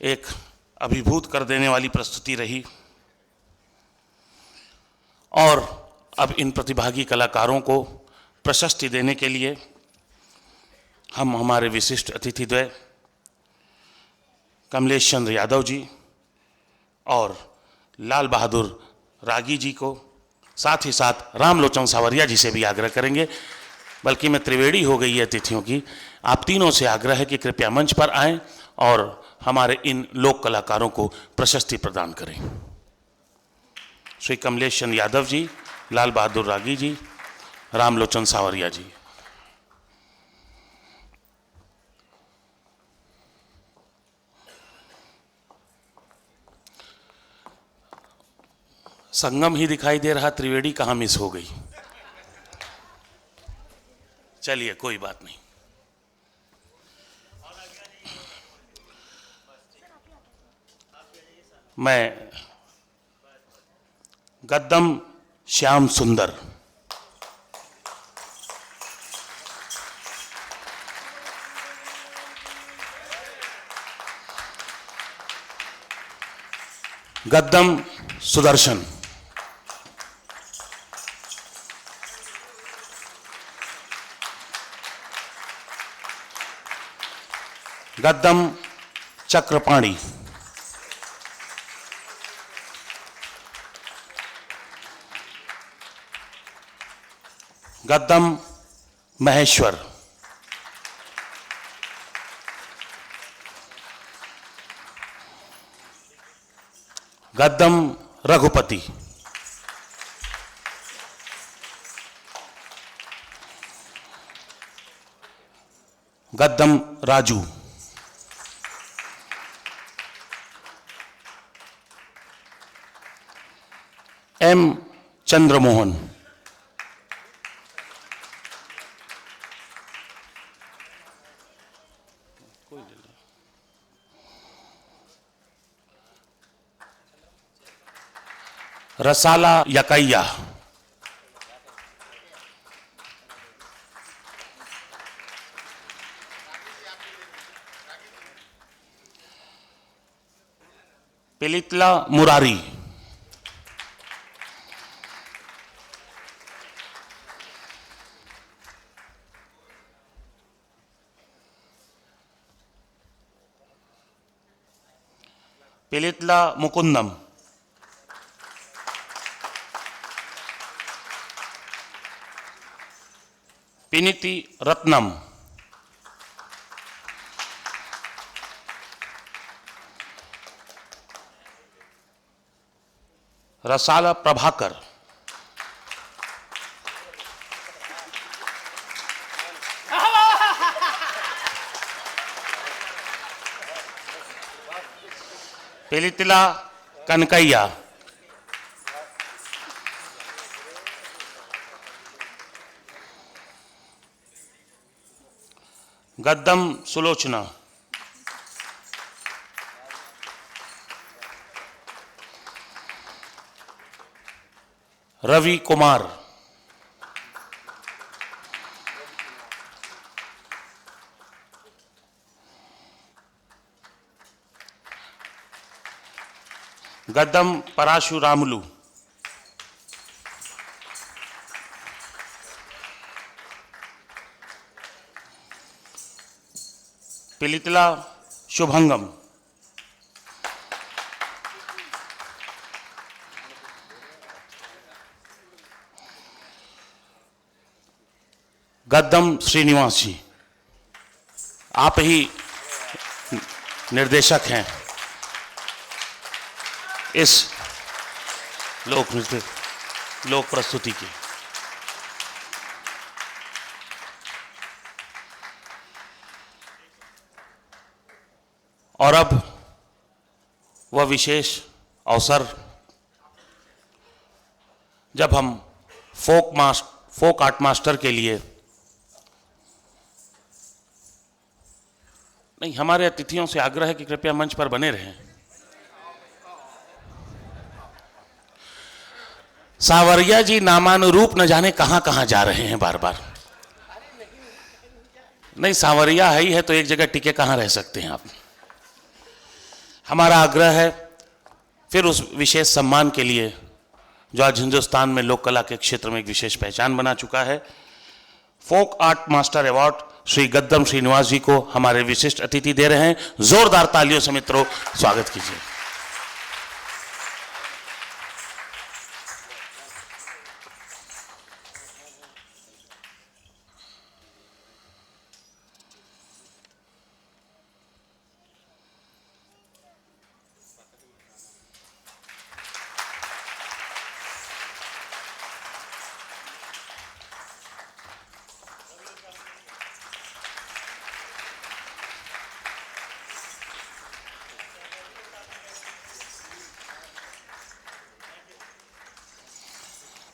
एक अभिभूत कर देने वाली प्रस्तुति रही। और अब इन प्रतिभागी कलाकारों को प्रशस्ति देने के लिए हम हमारे विशिष्ट अतिथिद्वय कमलेश चंद्र यादव जी और लाल बहादुर रागी जी को, साथ ही साथ रामलोचन सावरिया जी से भी आग्रह करेंगे। बल्कि मैं त्रिवेणी हो गई है अतिथियों की। आप तीनों से आग्रह है कि कृपया मंच पर आएं और हमारे इन लोक कलाकारों को प्रशस्ति प्रदान करें। श्री कमलेश चंद्र यादव जी, लाल बहादुर रागी जी, रामलोचन सावरिया जी। संगम ही दिखाई दे रहा, त्रिवेणी कहाँ मिस हो गई। चलिए कोई बात नहीं। मैं गद्दम श्याम सुंदर, गद्दम सुदर्शन, गद्दम चक्रपाणी, गद्दम महेश्वर, गद्दम रघुपति, गद्दम राजू, एम चंद्रमोहन, रसाला यकैया, पिलितला मुरारी, पिलितला मुकुंदम, पिनिति रत्नम, रसाला प्रभाकर, आहा! पिलितिला कनकैया, गद्दम सुलोचना, रवि कुमार, गद्दम पराशुरामुलु, पिलितिला शुभंगम, गद्दम श्रीनिवास जी, आप ही निर्देशक हैं इस लोक नृत्य लोक प्रस्तुति की। और अब वह विशेष अवसर जब हम फोक आर्ट मास्टर के लिए, नहीं, हमारे अतिथियों से आग्रह है कि कृपया मंच पर बने रहें। सावरिया जी नामानुरूप न जाने कहां कहां जा रहे हैं बार बार। नहीं, सावरिया है ही है तो एक जगह टिके कहां रह सकते हैं आप। हमारा आग्रह है फिर उस विशेष सम्मान के लिए जो आज हिंदुस्तान में लोक कला के क्षेत्र में एक विशेष पहचान बना चुका है। Folk art master award Shri Gaddam Srinivas ji को हमारे विशिष्ट अतिथि दे रहे हैं। जोरदार तालियों से मित्रों स्वागत कीजिए।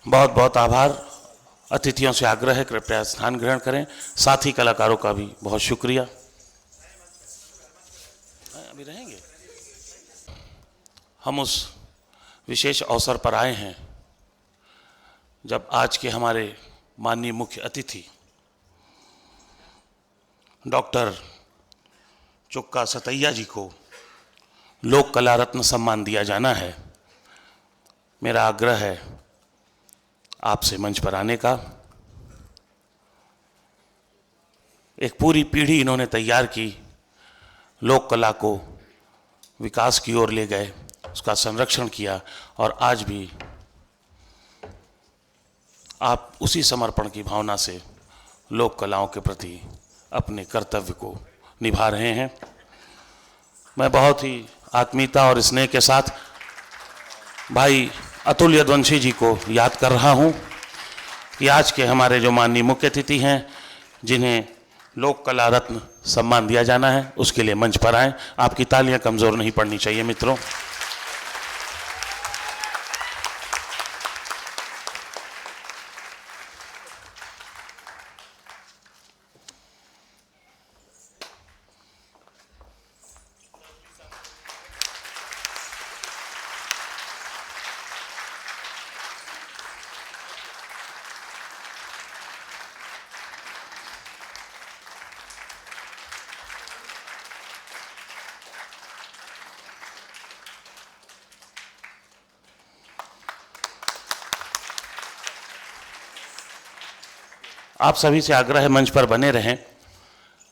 बहुत बहुत आभार। अतिथियों से आग्रह है कृपया स्थान ग्रहण करें। साथी कलाकारों का भी बहुत शुक्रिया। अभी रहेंगे। हम उस विशेष अवसर पर आए हैं जब आज के हमारे माननीय मुख्य अतिथि डॉक्टर चुक्का सतैया जी को लोक कला रत्न सम्मान दिया जाना है। मेरा आग्रह है आपसे मंच पर आने का। एक पूरी पीढ़ी इन्होंने तैयार की, लोक कला को विकास की ओर ले गए, उसका संरक्षण किया और आज भी आप उसी समर्पण की भावना से लोक कलाओं के प्रति अपने कर्तव्य को निभा रहे हैं। मैं बहुत ही आत्मीयता और स्नेह के साथ भाई अतुल यदुवंशी जी को याद कर रहा हूं कि आज के हमारे जो माननीय मुख्य अतिथि हैं जिन्हें लोक कला रत्न सम्मान दिया जाना है, उसके लिए मंच पर आएं। आपकी तालियां कमजोर नहीं पड़नी चाहिए मित्रों। आप सभी से आग्रह है मंच पर बने रहें।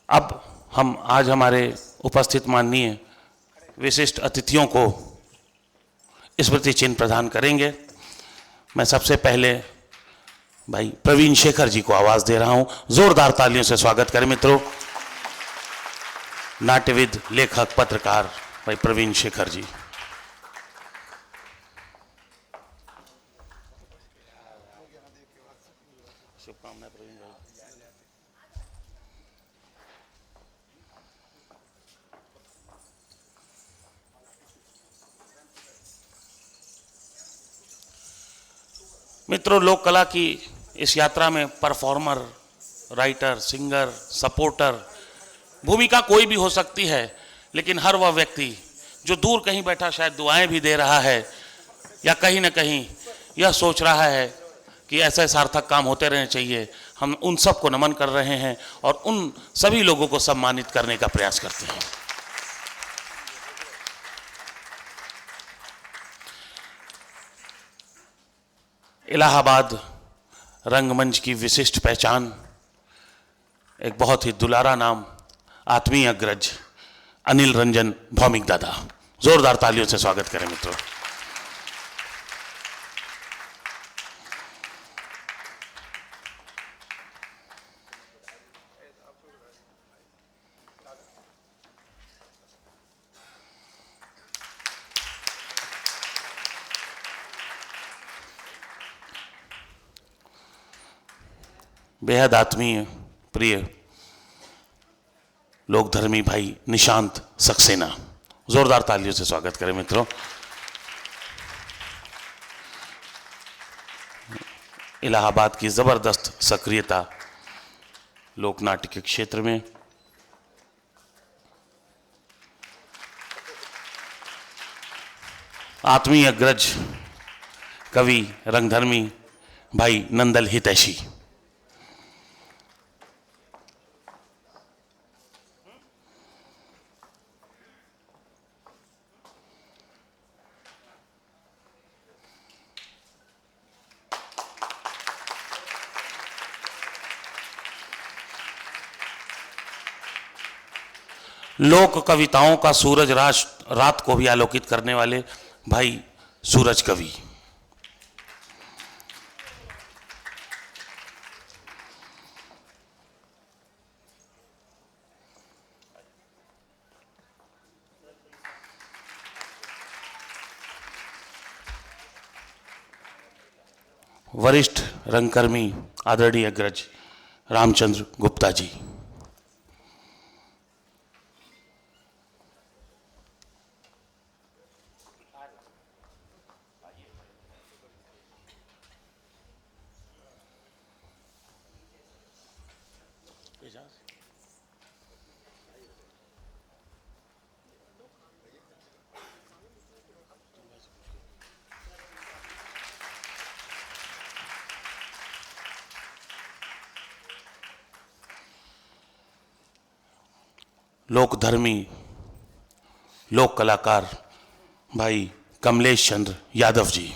अब हम आज हमारे उपस्थित माननीय विशिष्ट अतिथियों को स्मृति चिन्ह प्रदान करेंगे। मैं सबसे पहले भाई प्रवीण शेखर जी को आवाज दे रहा हूं। जोरदार तालियों से स्वागत करें मित्रों। नाट्यविद, लेखक, पत्रकार भाई प्रवीण शेखर जी। शुभकामनाएं प्रवीण भाई। मित्रों, लोक कला की इस यात्रा में परफॉर्मर, राइटर, सिंगर, सपोर्टर भूमिका कोई भी हो सकती है, लेकिन हर वह व्यक्ति जो दूर कहीं बैठा शायद दुआएं भी दे रहा है या कहीं ना कहीं यह सोच रहा है कि ऐसे सार्थक काम होते रहने चाहिए, हम उन सब को नमन कर रहे हैं और उन सभी लोगों को सम्मानित करने का प्रयास करते हैं। इलाहाबाद रंगमंच की विशिष्ट पहचान, एक बहुत ही दुलारा नाम, आत्मीय अग्रज अनिल रंजन भौमिक दादा। जोरदार तालियों से स्वागत करें मित्रों। बेहद आत्मीय प्रिय लोकधर्मी भाई निशांत सक्सेना। जोरदार तालियों से स्वागत करें मित्रों। इलाहाबाद की जबरदस्त सक्रियता लोकनाट्य के क्षेत्र में। आत्मीय अग्रज कवि रंगधर्मी भाई नंदल हितैषी। लोक कविताओं का सूरज रात को भी आलोकित करने वाले भाई सूरज कवि। वरिष्ठ रंगकर्मी आदरणीय अग्रज रामचंद्र गुप्ता जी। लोकधर्मी लोक कलाकार भाई कमलेश चंद्र यादव जी।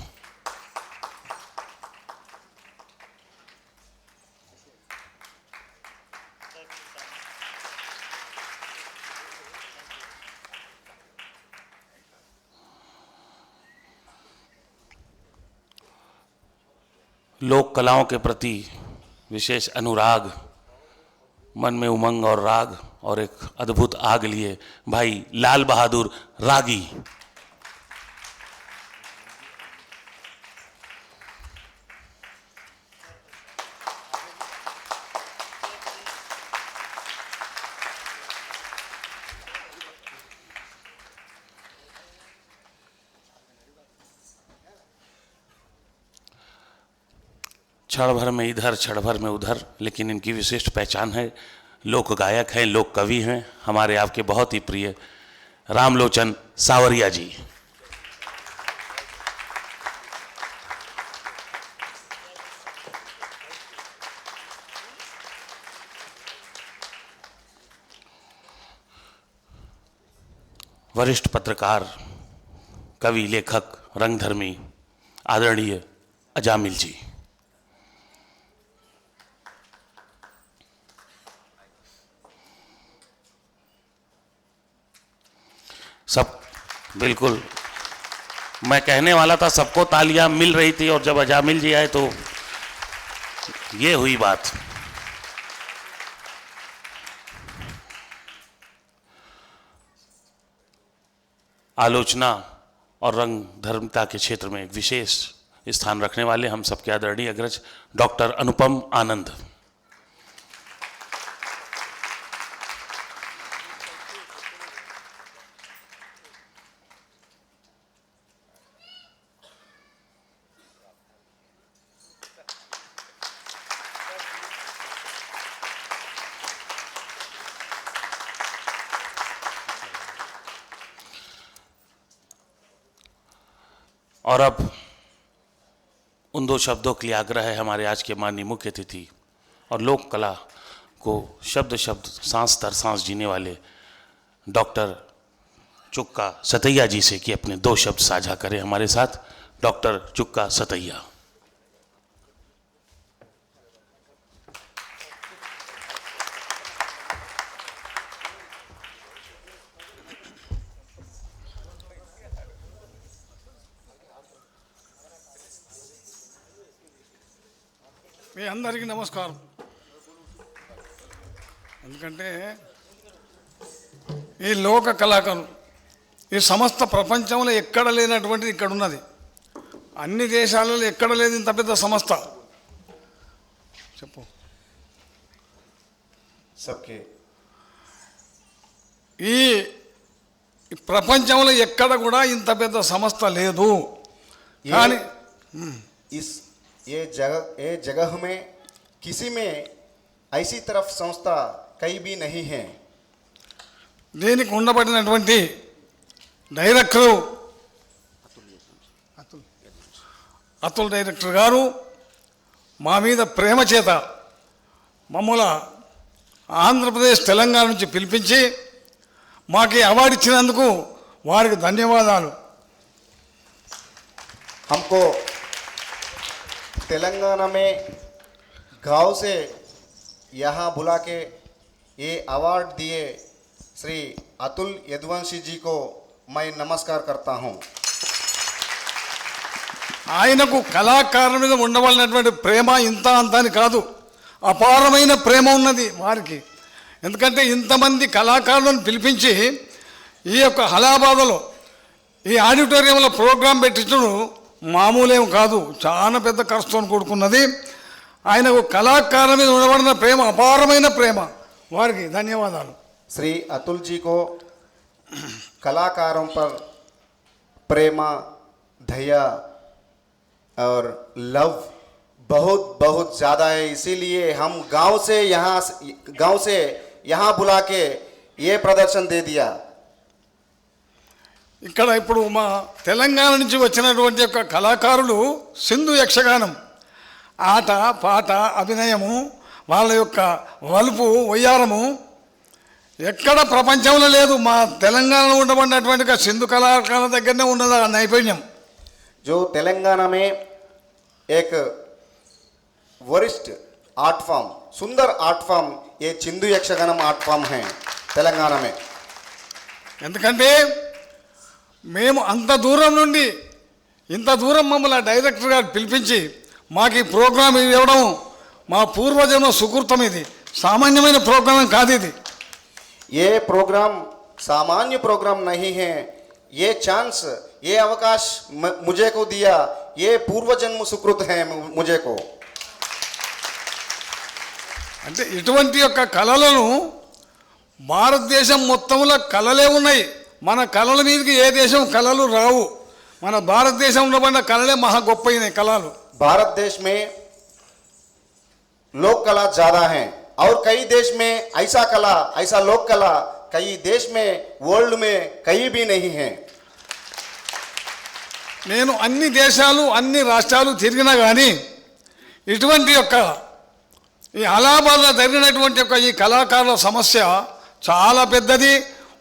लोक कलाओं के प्रति विशेष अनुराग, मन में उमंग और राग और एक अद्भुत आग लिए भाई लाल बहादुर रागी। क्षण भर में इधर, क्षण भर में उधर, लेकिन इनकी विशिष्ट पहचान है, लोक गायक हैं, लोक कवि हैं, हमारे आपके बहुत ही प्रिय रामलोचन सावरिया जी। वरिष्ठ पत्रकार, कवि, लेखक, रंगधर्मी आदरणीय अजामिल जी। सब बिल्कुल, मैं कहने वाला था सबको तालियां मिल रही थी और जब अजामिल जी आए तो ये हुई बात। आलोचना और रंग धर्मता के क्षेत्र में एक विशेष स्थान रखने वाले हम सबके आदरणीय अग्रज डॉक्टर अनुपम आनंद। और अब उन दो शब्दों के लिए आग्रह है हमारे आज के माननीय मुख्य अतिथि और लोक कला को शब्द शब्द सांस दर सांस जीने वाले डॉक्टर चुक्का सतैया जी से कि अपने दो शब्द साझा करें हमारे साथ। डॉक्टर चुक्का सतैया। మీ అందరికీ నమస్కారం. ఎందుకంటే ఈ లోక కళాకారులు ఈ సమస్త ప్రపంచంలో ఎక్కడ లేనటువంటిది ఇక్కడ ఉన్నది. అన్ని దేశాలలో ఎక్కడ లేదు ఇంత పెద్ద సంస్థ. చెప్పు. सबके ఈ ప్రపంచంలో ఎక్కడ కూడా ఇంత పెద్ద సంస్థ లేదు. కానీ इस ये जगह में किसी में ऐसी तरफ संस्था कहीं भी नहीं है. దీనికి ఉండబడినటువంటి డైరెక్టరు అతుల్ డైరెక్టర్ గారు మా మీద ప్రేమ చేత మమ్మల్ని ఆంధ్రప్రదేశ్ తెలంగాణ నుంచి పిలిపించి మాకు అవార్డు ఇచ్చినందుకు వారికి ధన్యవాదాలు. हमको तेलंगाना में गांव से यहाँ बुला के ये अवार्ड दिए श्री अतुल यदुवंशी जी को मैं नमस्कार करता हूँ. ఆయనకు కళాకారుల మీద ఉండవలసినటువంటి ప్రేమ ఇంత అంత అని కాదు, అపారమైన ప్రేమ ఉన్నది వారికి. ఎందుకంటే ఇంతమంది కళాకారులను పిలిపించి ఈ యొక్క హలాబాదలో ఈ ఆడిటోరియంలో ప్రోగ్రాం పెట్టించడం మామూలేం కాదు, చాలా పెద్ద ఖర్చుతో కూడుకున్నది. ఆయనకు కళాకారుల మీద ఉండబడిన ప్రేమ అపారమైన ప్రేమ. వారికి ధన్యవాదాలు. श्री अतुल जी को कलाकारों पर प्रेम, दया और लव बहुत बहुत ज़्यादा है. इसीलिए हम गांव से यहाँ बुला के ये प्रदर्शन दे दिया. ఇక్కడ ఇప్పుడు మా తెలంగాణ నుంచి వచ్చినటువంటి యొక్క కళాకారులు సింధు యక్షగానం ఆట పాట అభినయము వాళ్ళ యొక్క వలుపు వయ్యారము ఎక్కడ ప్రపంచంలో లేదు. మా తెలంగాణలో ఉండబడినటువంటి సింధు కళాకారుల దగ్గరనే ఉన్నది ఆ నైపుణ్యం. जो तेलंगाना में एक वरिष्ठ आर्ट फॉर्म, सुंदर आर्ट फॉर्म, ये चिंदू यक्षगानम आर्ट फॉर्म है तेलंगाना में. ఎందుకంటే మేము అంత దూరం నుండి ఇంత దూరం మమ్మల్ని డైరెక్టర్ గారు పిలిపించి మాకు ఈ ప్రోగ్రాం ఇవ్వడం మా పూర్వజన్మ సుకృతం. ఇది సామాన్యమైన ప్రోగ్రాం కాదు. ఇది ये प्रोग्राम सामान्य प्रोग्राम नहीं है. ये चांस, ये अवकाश मुझे को दिया, ये पूर्वजन्म सुकृत है मुझे को. అంటే ఇటువంటి యొక్క కళలను భారతదేశం మొత్తంలో కళలే ఉన్నాయి. మన కళల మీదకి ఏ దేశం కళలు రావు. మన భారతదేశం ఉండబడిన కళలే మహా గొప్పయినాయి కళలు. भारत देश में लोक कला ज़्यादा है और कई देश में ऐसा कला, ऐसा लोक कला कई देश में, वर्ल्ड में कहीं भी नहीं है. నేను అన్ని దేశాలు అన్ని రాష్ట్రాలు తిరిగినా కానీ ఇటువంటి యొక్క ఈ అలహాబాద్లో జరిగినటువంటి యొక్క ఈ కళాకారుల సమస్య చాలా పెద్దది.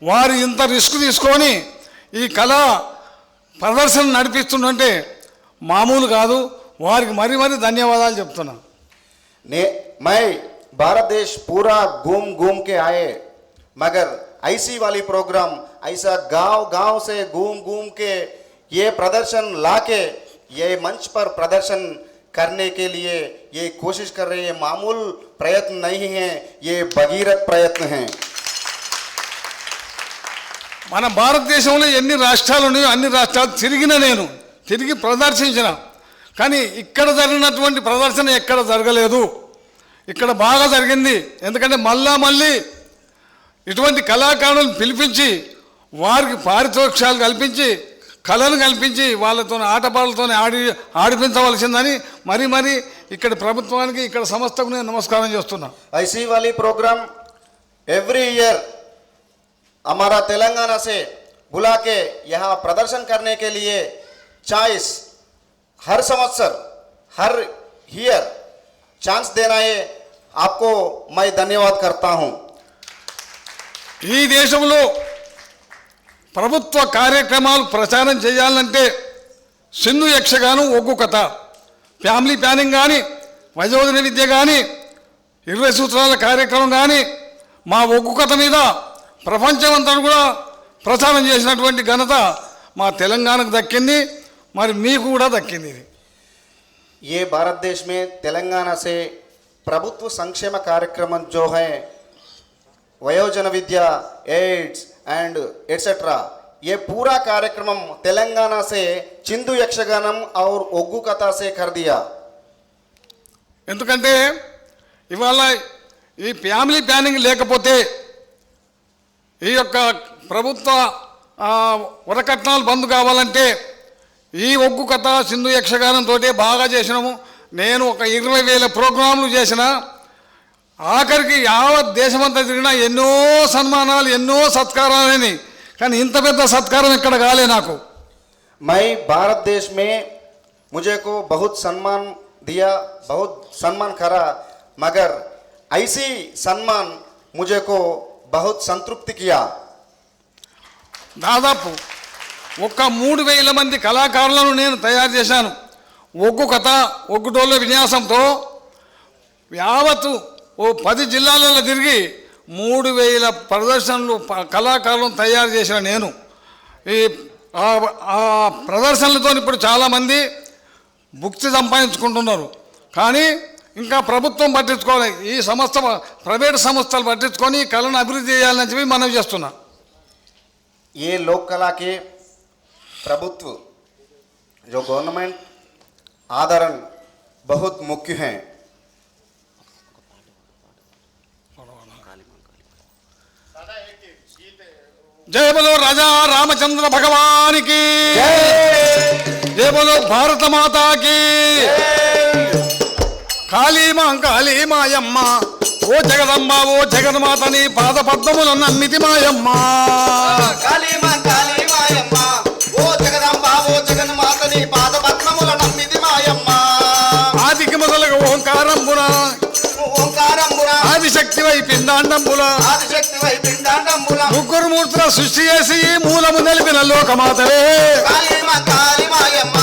వారు ఇంత రిస్క్ తీసుకొని ఈ కళా ప్రదర్శన నడిపిస్తుందంటే మామూలు కాదు. వారికి మరీ మరీ ధన్యవాదాలు చెప్తున్నా. मैं भारत देश पूरा घूम घूम के आए, मगर ऐसी वाली प्रोग्राम, ऐसा गांव गांव से घूम घूम के ये प्रदर्शन लाके ये मंच पर प्रदर्शन करने के लिए ये कोशिश कर रहे हैं. मामूल प्रयत्न नहीं है, ये भगीरथ प्रयत्न है. మన భారతదేశంలో ఎన్ని రాష్ట్రాలు ఉన్నాయో అన్ని రాష్ట్రాలు నేను తిరిగి ప్రదర్శించిన. కానీ ఇక్కడ జరిగినటువంటి ప్రదర్శన ఎక్కడ జరగలేదు. ఇక్కడ బాగా జరిగింది. ఎందుకంటే మళ్ళీ ఇటువంటి కళాకారులను పిలిపించి వారికి పారితోషికాలు కల్పించి కళను కల్పించి వాళ్ళతో ఆటపాటలతో ఆడిపించవలసిందని మరీ ఇక్కడ ప్రభుత్వానికి ఇక్కడ సంస్థకు నేను నమస్కారం చేస్తున్నా. ऐसी वाली प्रोग्राम एवरी ईयर हमारा तेलंगाना से बुला के यहाँ प्रदर्शन करने के लिए चॉइस हर संवत्सर हर ईयर चांस देना है आपको मैं धन्यवाद करता हूं। ఈ దేశంలో ప్రభుత్వ కార్యక్రమాలు ప్రచారం చేయాలంటే సింధు యక్షగానం, ఒగ్గు కథ, ఫ్యామిలీ ప్లానింగ్ కానీ, వయోజన విద్య కానీ, 20 సూత్రాల కార్యక్రమం కానీ, మా ఒగ్గు కథ మీద ప్రపంచమంతా కూడా ప్రచారం చేసినటువంటి ఘనత మా తెలంగాణకు దక్కింది. మరి మీకు కూడా దక్కింది. ये भारत देश में तेलंगाना से प्रभुत्व संक्षेम कार्यक्रम जो है वयोजन विद्या, एड्स एंड एटसेट्रा, ये पूरा कार्यक्रम तेलंगाना से చిందు యక్షగానం और ఒగ్గు కథ से कर दिया। ఎందుకంటే ఇవాళ ఈ ఫ్యామిలీ ప్లానింగ్ లేకపోతే ఈ యొక్క ప్రభుత్వ వరకట్నాలు బంద్ కావాలంటే ఈ ఒగ్గు కథ, సింధు యక్షగానంతో బాగా చేసినాము. నేను ఒక 20,000 ప్రోగ్రాంలు చేసిన, ఆఖరికి యావత్ దేశమంతా తిరిగినా ఎన్నో సన్మానాలు, ఎన్నో సత్కారాలని, కానీ ఇంత పెద్ద సత్కారం ఇక్కడ కాలే నాకు. मैं भारत देश में मुझे को बहुत सम्मान दिया, बहुत सम्मान करा, मगर ऐसी सम्मान मुझे को बहुत संतृप्ति किया। దాదాపు ఒక 3,000 మంది కళాకారులను నేను తయారు చేశాను. ఒగ్గు కథ, ఒగ్గుడోళ్ళ విన్యాసంతో యావత్తు ఓ 10 జిల్లాలలో తిరిగి 3,000 ప్రదర్శనలు కళాకారులను తయారు చేసిన నేను. ఈ ఆ ప్రదర్శనలతో ఇప్పుడు చాలామంది భుక్తి సంపాదించుకుంటున్నారు. కానీ ఇంకా ప్రభుత్వం పట్టించుకోవాలి, ఈ సంస్థ ప్రైవేట్ సంస్థలు పట్టించుకొని కళను అభివృద్ధి చేయాలని చెప్పి మనం చేస్తున్నా. ये लोक कला के प्रभुत्व जो गवर्नमेंट आदरण बहुत मुख्य हैं। जय बोलो राजा रामचंद्र भगवान की, जय बोलो भारत माता की। काली मायम्म ఓ జగదంబ, ఓ జగన్మాత, నీ పాద పద్మముల నమ్మితి మాయమ్మ. కాళీ మాయమ్మ, ఓ జగదంబ, ఓ జగన్మాత, నీ పాద పద్మముల నమ్మితి మాయమ్మ. ఆదికి మొదలుగా ఓంకారంబున, ఆదిశక్తి వై పిండాండంబుల, ముగ్గురు మూర్తుల సృష్టి చేసి మూలము నిలిపిన లోకమాతవే. కాళీ మాయమ్మ,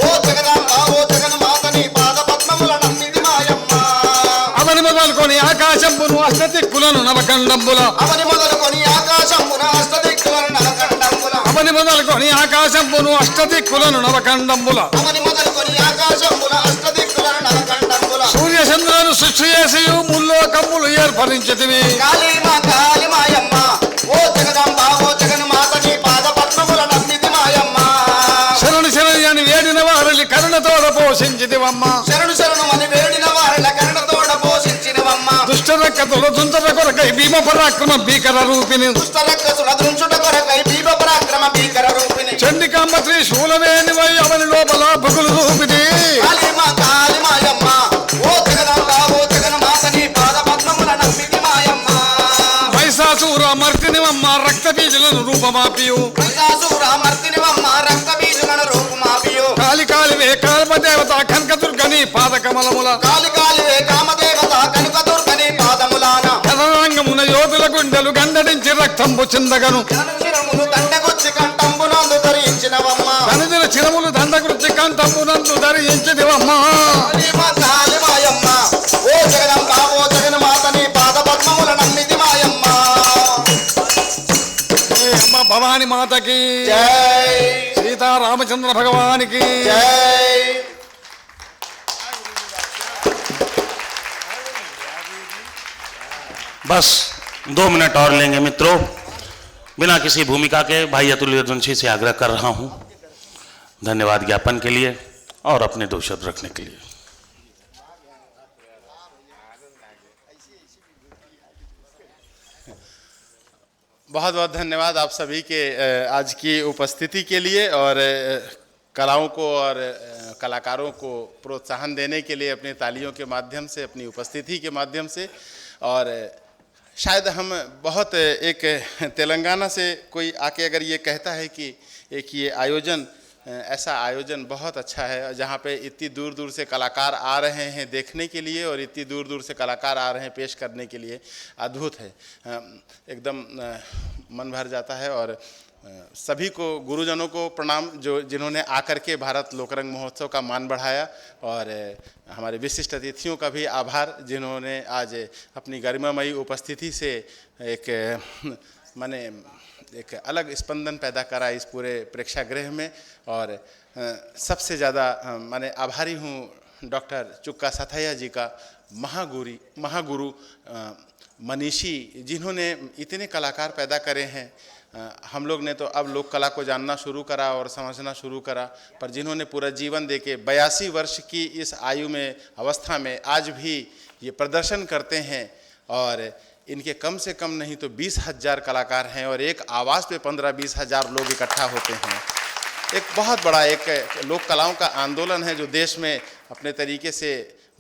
ఓ జగదంబ, ఓ జగన్మాత, నీ పాద పద్మముల నమ్మితి మాయమ్మ. అవని మొదలుకొని ఆకాశంబును అష్టదిక్కులను నవకండంబుల, అవని మొదలుకొని ఆకాశంబున అష్టదిక్కులను నవకండంబుల, అవని మొదలుకొని ఆకాశంబును అష్టదిక్కులను నవకండంబుల, అవని మొదలుకొని ఆకాశంబున అష్టదిక్కులను నవకండంబుల. సూర్య చంద్రులను సృష్టి చేసి ముల్లోకములు ఏర్పరించితివి. కాళీ మాయమ్మ, ఓ జగదంబ, ఓ జగన్మాత, నీ పాద పద్మముల నమ్మితి మాయమ్మ. శరణు శరణు అని వేడిన వారిని కరుణతోడ పోషించితివమ్మ. శరణు అని వేడిన వారిని కరుణతోడ పోషించినవమ్మ. దుష్టరక్కతుల దుంతర కొరకై భీమ పరాక్రమ భీకర రూపిణి, దుష్టరక్కసుల దుంచుట కొరకై భీమ పరాక్రమ భీకర రూపిణి. చండికాంబ త్రిశూలమేనివై అవని లోపల భుగులు రూపిణి. కాళీ మాయమ్మ, ఓ జగదంబ, ఓ జగన్మాత, నీ పాద పద్మముల నమ్మితి మాయమ్మ. మహిషాసుర మర్దినివమ్మ, రక్త బీజులను రూపమాపియు. మహిషాసురమర్దినివమ్మ, రక్త బీజులను రూపమాపియు. కాళివే కాల్మదేవత కనకదుర్గని పాదకమలముల, కాళివే కామదేవత కనకదుర్గని పాదములాన. కథనాంగమున యోధుల గుండెలు గండడించి రక్తంబు చిందగను, చిరములు దండగుచ్చి కంఠంబునందు ధరించినవమ్మ. ధనుజుల చిరములు దండగుర్చి కంఠంబునందు ధరించిదివమ్మ. కాళీ మాయమ్మ, ఓ జగదంబ, ఓ జగన్మాత, నీ పాద పద్మముల నమ్మితి మాయమ్మ. అమ్మ భవాని మాతకి జై, సీతారామచంద్ర భగవానికి జై. बस 2 मिनट और लेंगे मित्रों। बिना किसी भूमिका के भाई अतुल यदुवंशी से आग्रह कर रहा हूं धन्यवाद ज्ञापन के लिए और अपने 2 शब्द रखने के लिए। बहुत बहुत धन्यवाद आप सभी के आज की उपस्थिति के लिए और कलाओं को और कलाकारों को प्रोत्साहन देने के लिए अपनी तालियों के माध्यम से, अपनी उपस्थिति के माध्यम से। और शायद हम बहुत एक तेलंगाना से कोई आके अगर ये कहता है कि एक ये आयोजन ऐसा आयोजन बहुत अच्छा है, जहाँ पे इतनी दूर दूर से कलाकार आ रहे हैं देखने के लिए और इतनी दूर दूर से कलाकार आ रहे हैं पेश करने के लिए। अद्भुत है, एकदम मन भर जाता है। और सभी को, गुरुजनों को प्रणाम जो जिन्होंने आकर के भारत लोकरंग महोत्सव का मान बढ़ाया, और हमारे विशिष्ट अतिथियों का भी आभार जिन्होंने आज अपनी गरिमामयी उपस्थिति से एक अलग स्पंदन पैदा करा इस पूरे प्रेक्षागृह में। और सबसे ज़्यादा मैंने आभारी हूँ डॉक्टर चुक्का साथैया जी का, महागुरु मनीषी, जिन्होंने इतने कलाकार पैदा करे हैं। हम लोग ने तो अब लोक कला को जानना शुरू करा और समझना शुरू करा, पर जिन्होंने पूरा जीवन देके 82 वर्ष की इस आयु में, अवस्था में आज भी ये प्रदर्शन करते हैं। और इनके कम से कम नहीं तो 20,000 कलाकार हैं और एक आवाज़ पे 15-20 हज़ार लोग इकट्ठा होते हैं। एक बहुत बड़ा एक लोक कलाओं का आंदोलन है जो देश में अपने तरीके से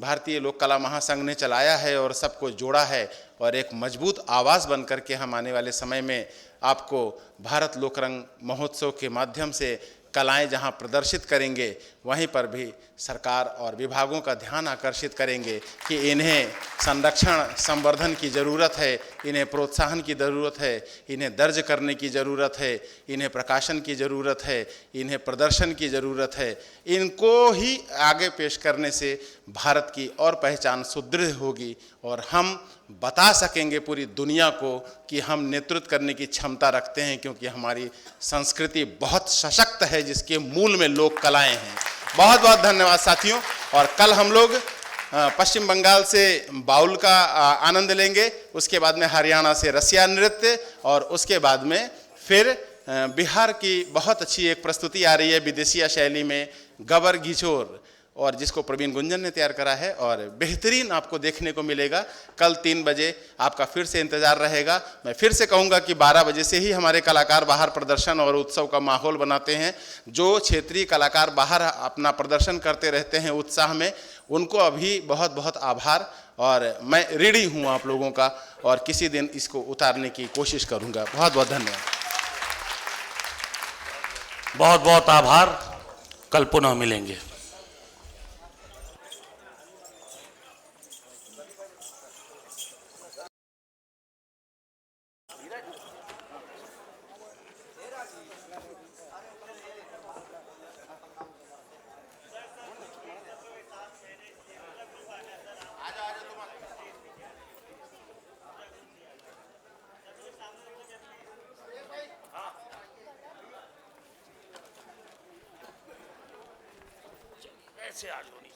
भारतीय लोक कला महासंघ ने चलाया है और सबको जोड़ा है। और एक मजबूत आवाज़ बन कर के हम आने वाले समय में आपको भारत लोकरंग महोत्सव के माध्यम से कलाएं जहां प्रदर्शित करेंगे, वहीं पर भी सरकार और विभागों का ध्यान आकर्षित करेंगे कि इन्हें संरक्षण संवर्धन की ज़रूरत है, इन्हें प्रोत्साहन की ज़रूरत है, इन्हें दर्ज करने की ज़रूरत है, इन्हें प्रकाशन की ज़रूरत है, इन्हें प्रदर्शन की ज़रूरत है। इनको ही आगे पेश करने से भारत की और पहचान सुदृढ़ होगी और हम बता सकेंगे पूरी दुनिया को कि हम नेतृत्व करने की क्षमता रखते हैं, क्योंकि हमारी संस्कृति बहुत सशक्त है जिसके मूल में लोक कलाएं हैं। बहुत बहुत धन्यवाद साथियों। और कल हम लोग पश्चिम बंगाल से बाउल का आनंद लेंगे, उसके बाद में हरियाणा से रसिया नृत्य, और उसके बाद में फिर बिहार की बहुत अच्छी एक प्रस्तुति आ रही है विदेशिया शैली में, गबर घिचोर, और जिसको प्रवीण गुंजन ने तैयार करा है, और बेहतरीन आपको देखने को मिलेगा। कल 3 बजे आपका फिर से इंतज़ार रहेगा। मैं फिर से कहूँगा कि 12 बजे से ही हमारे कलाकार बाहर प्रदर्शन और उत्सव का माहौल बनाते हैं। जो क्षेत्रीय कलाकार बाहर अपना प्रदर्शन करते रहते हैं उत्साह में, उनको अभी बहुत बहुत आभार। और मैं ऋणी हूँ आप लोगों का, और किसी दिन इसको उतारने की कोशिश करूँगा। बहुत बहुत धन्यवाद। बहुत बहुत आभार। कल पुनः मिलेंगे। ऐसे आज होनी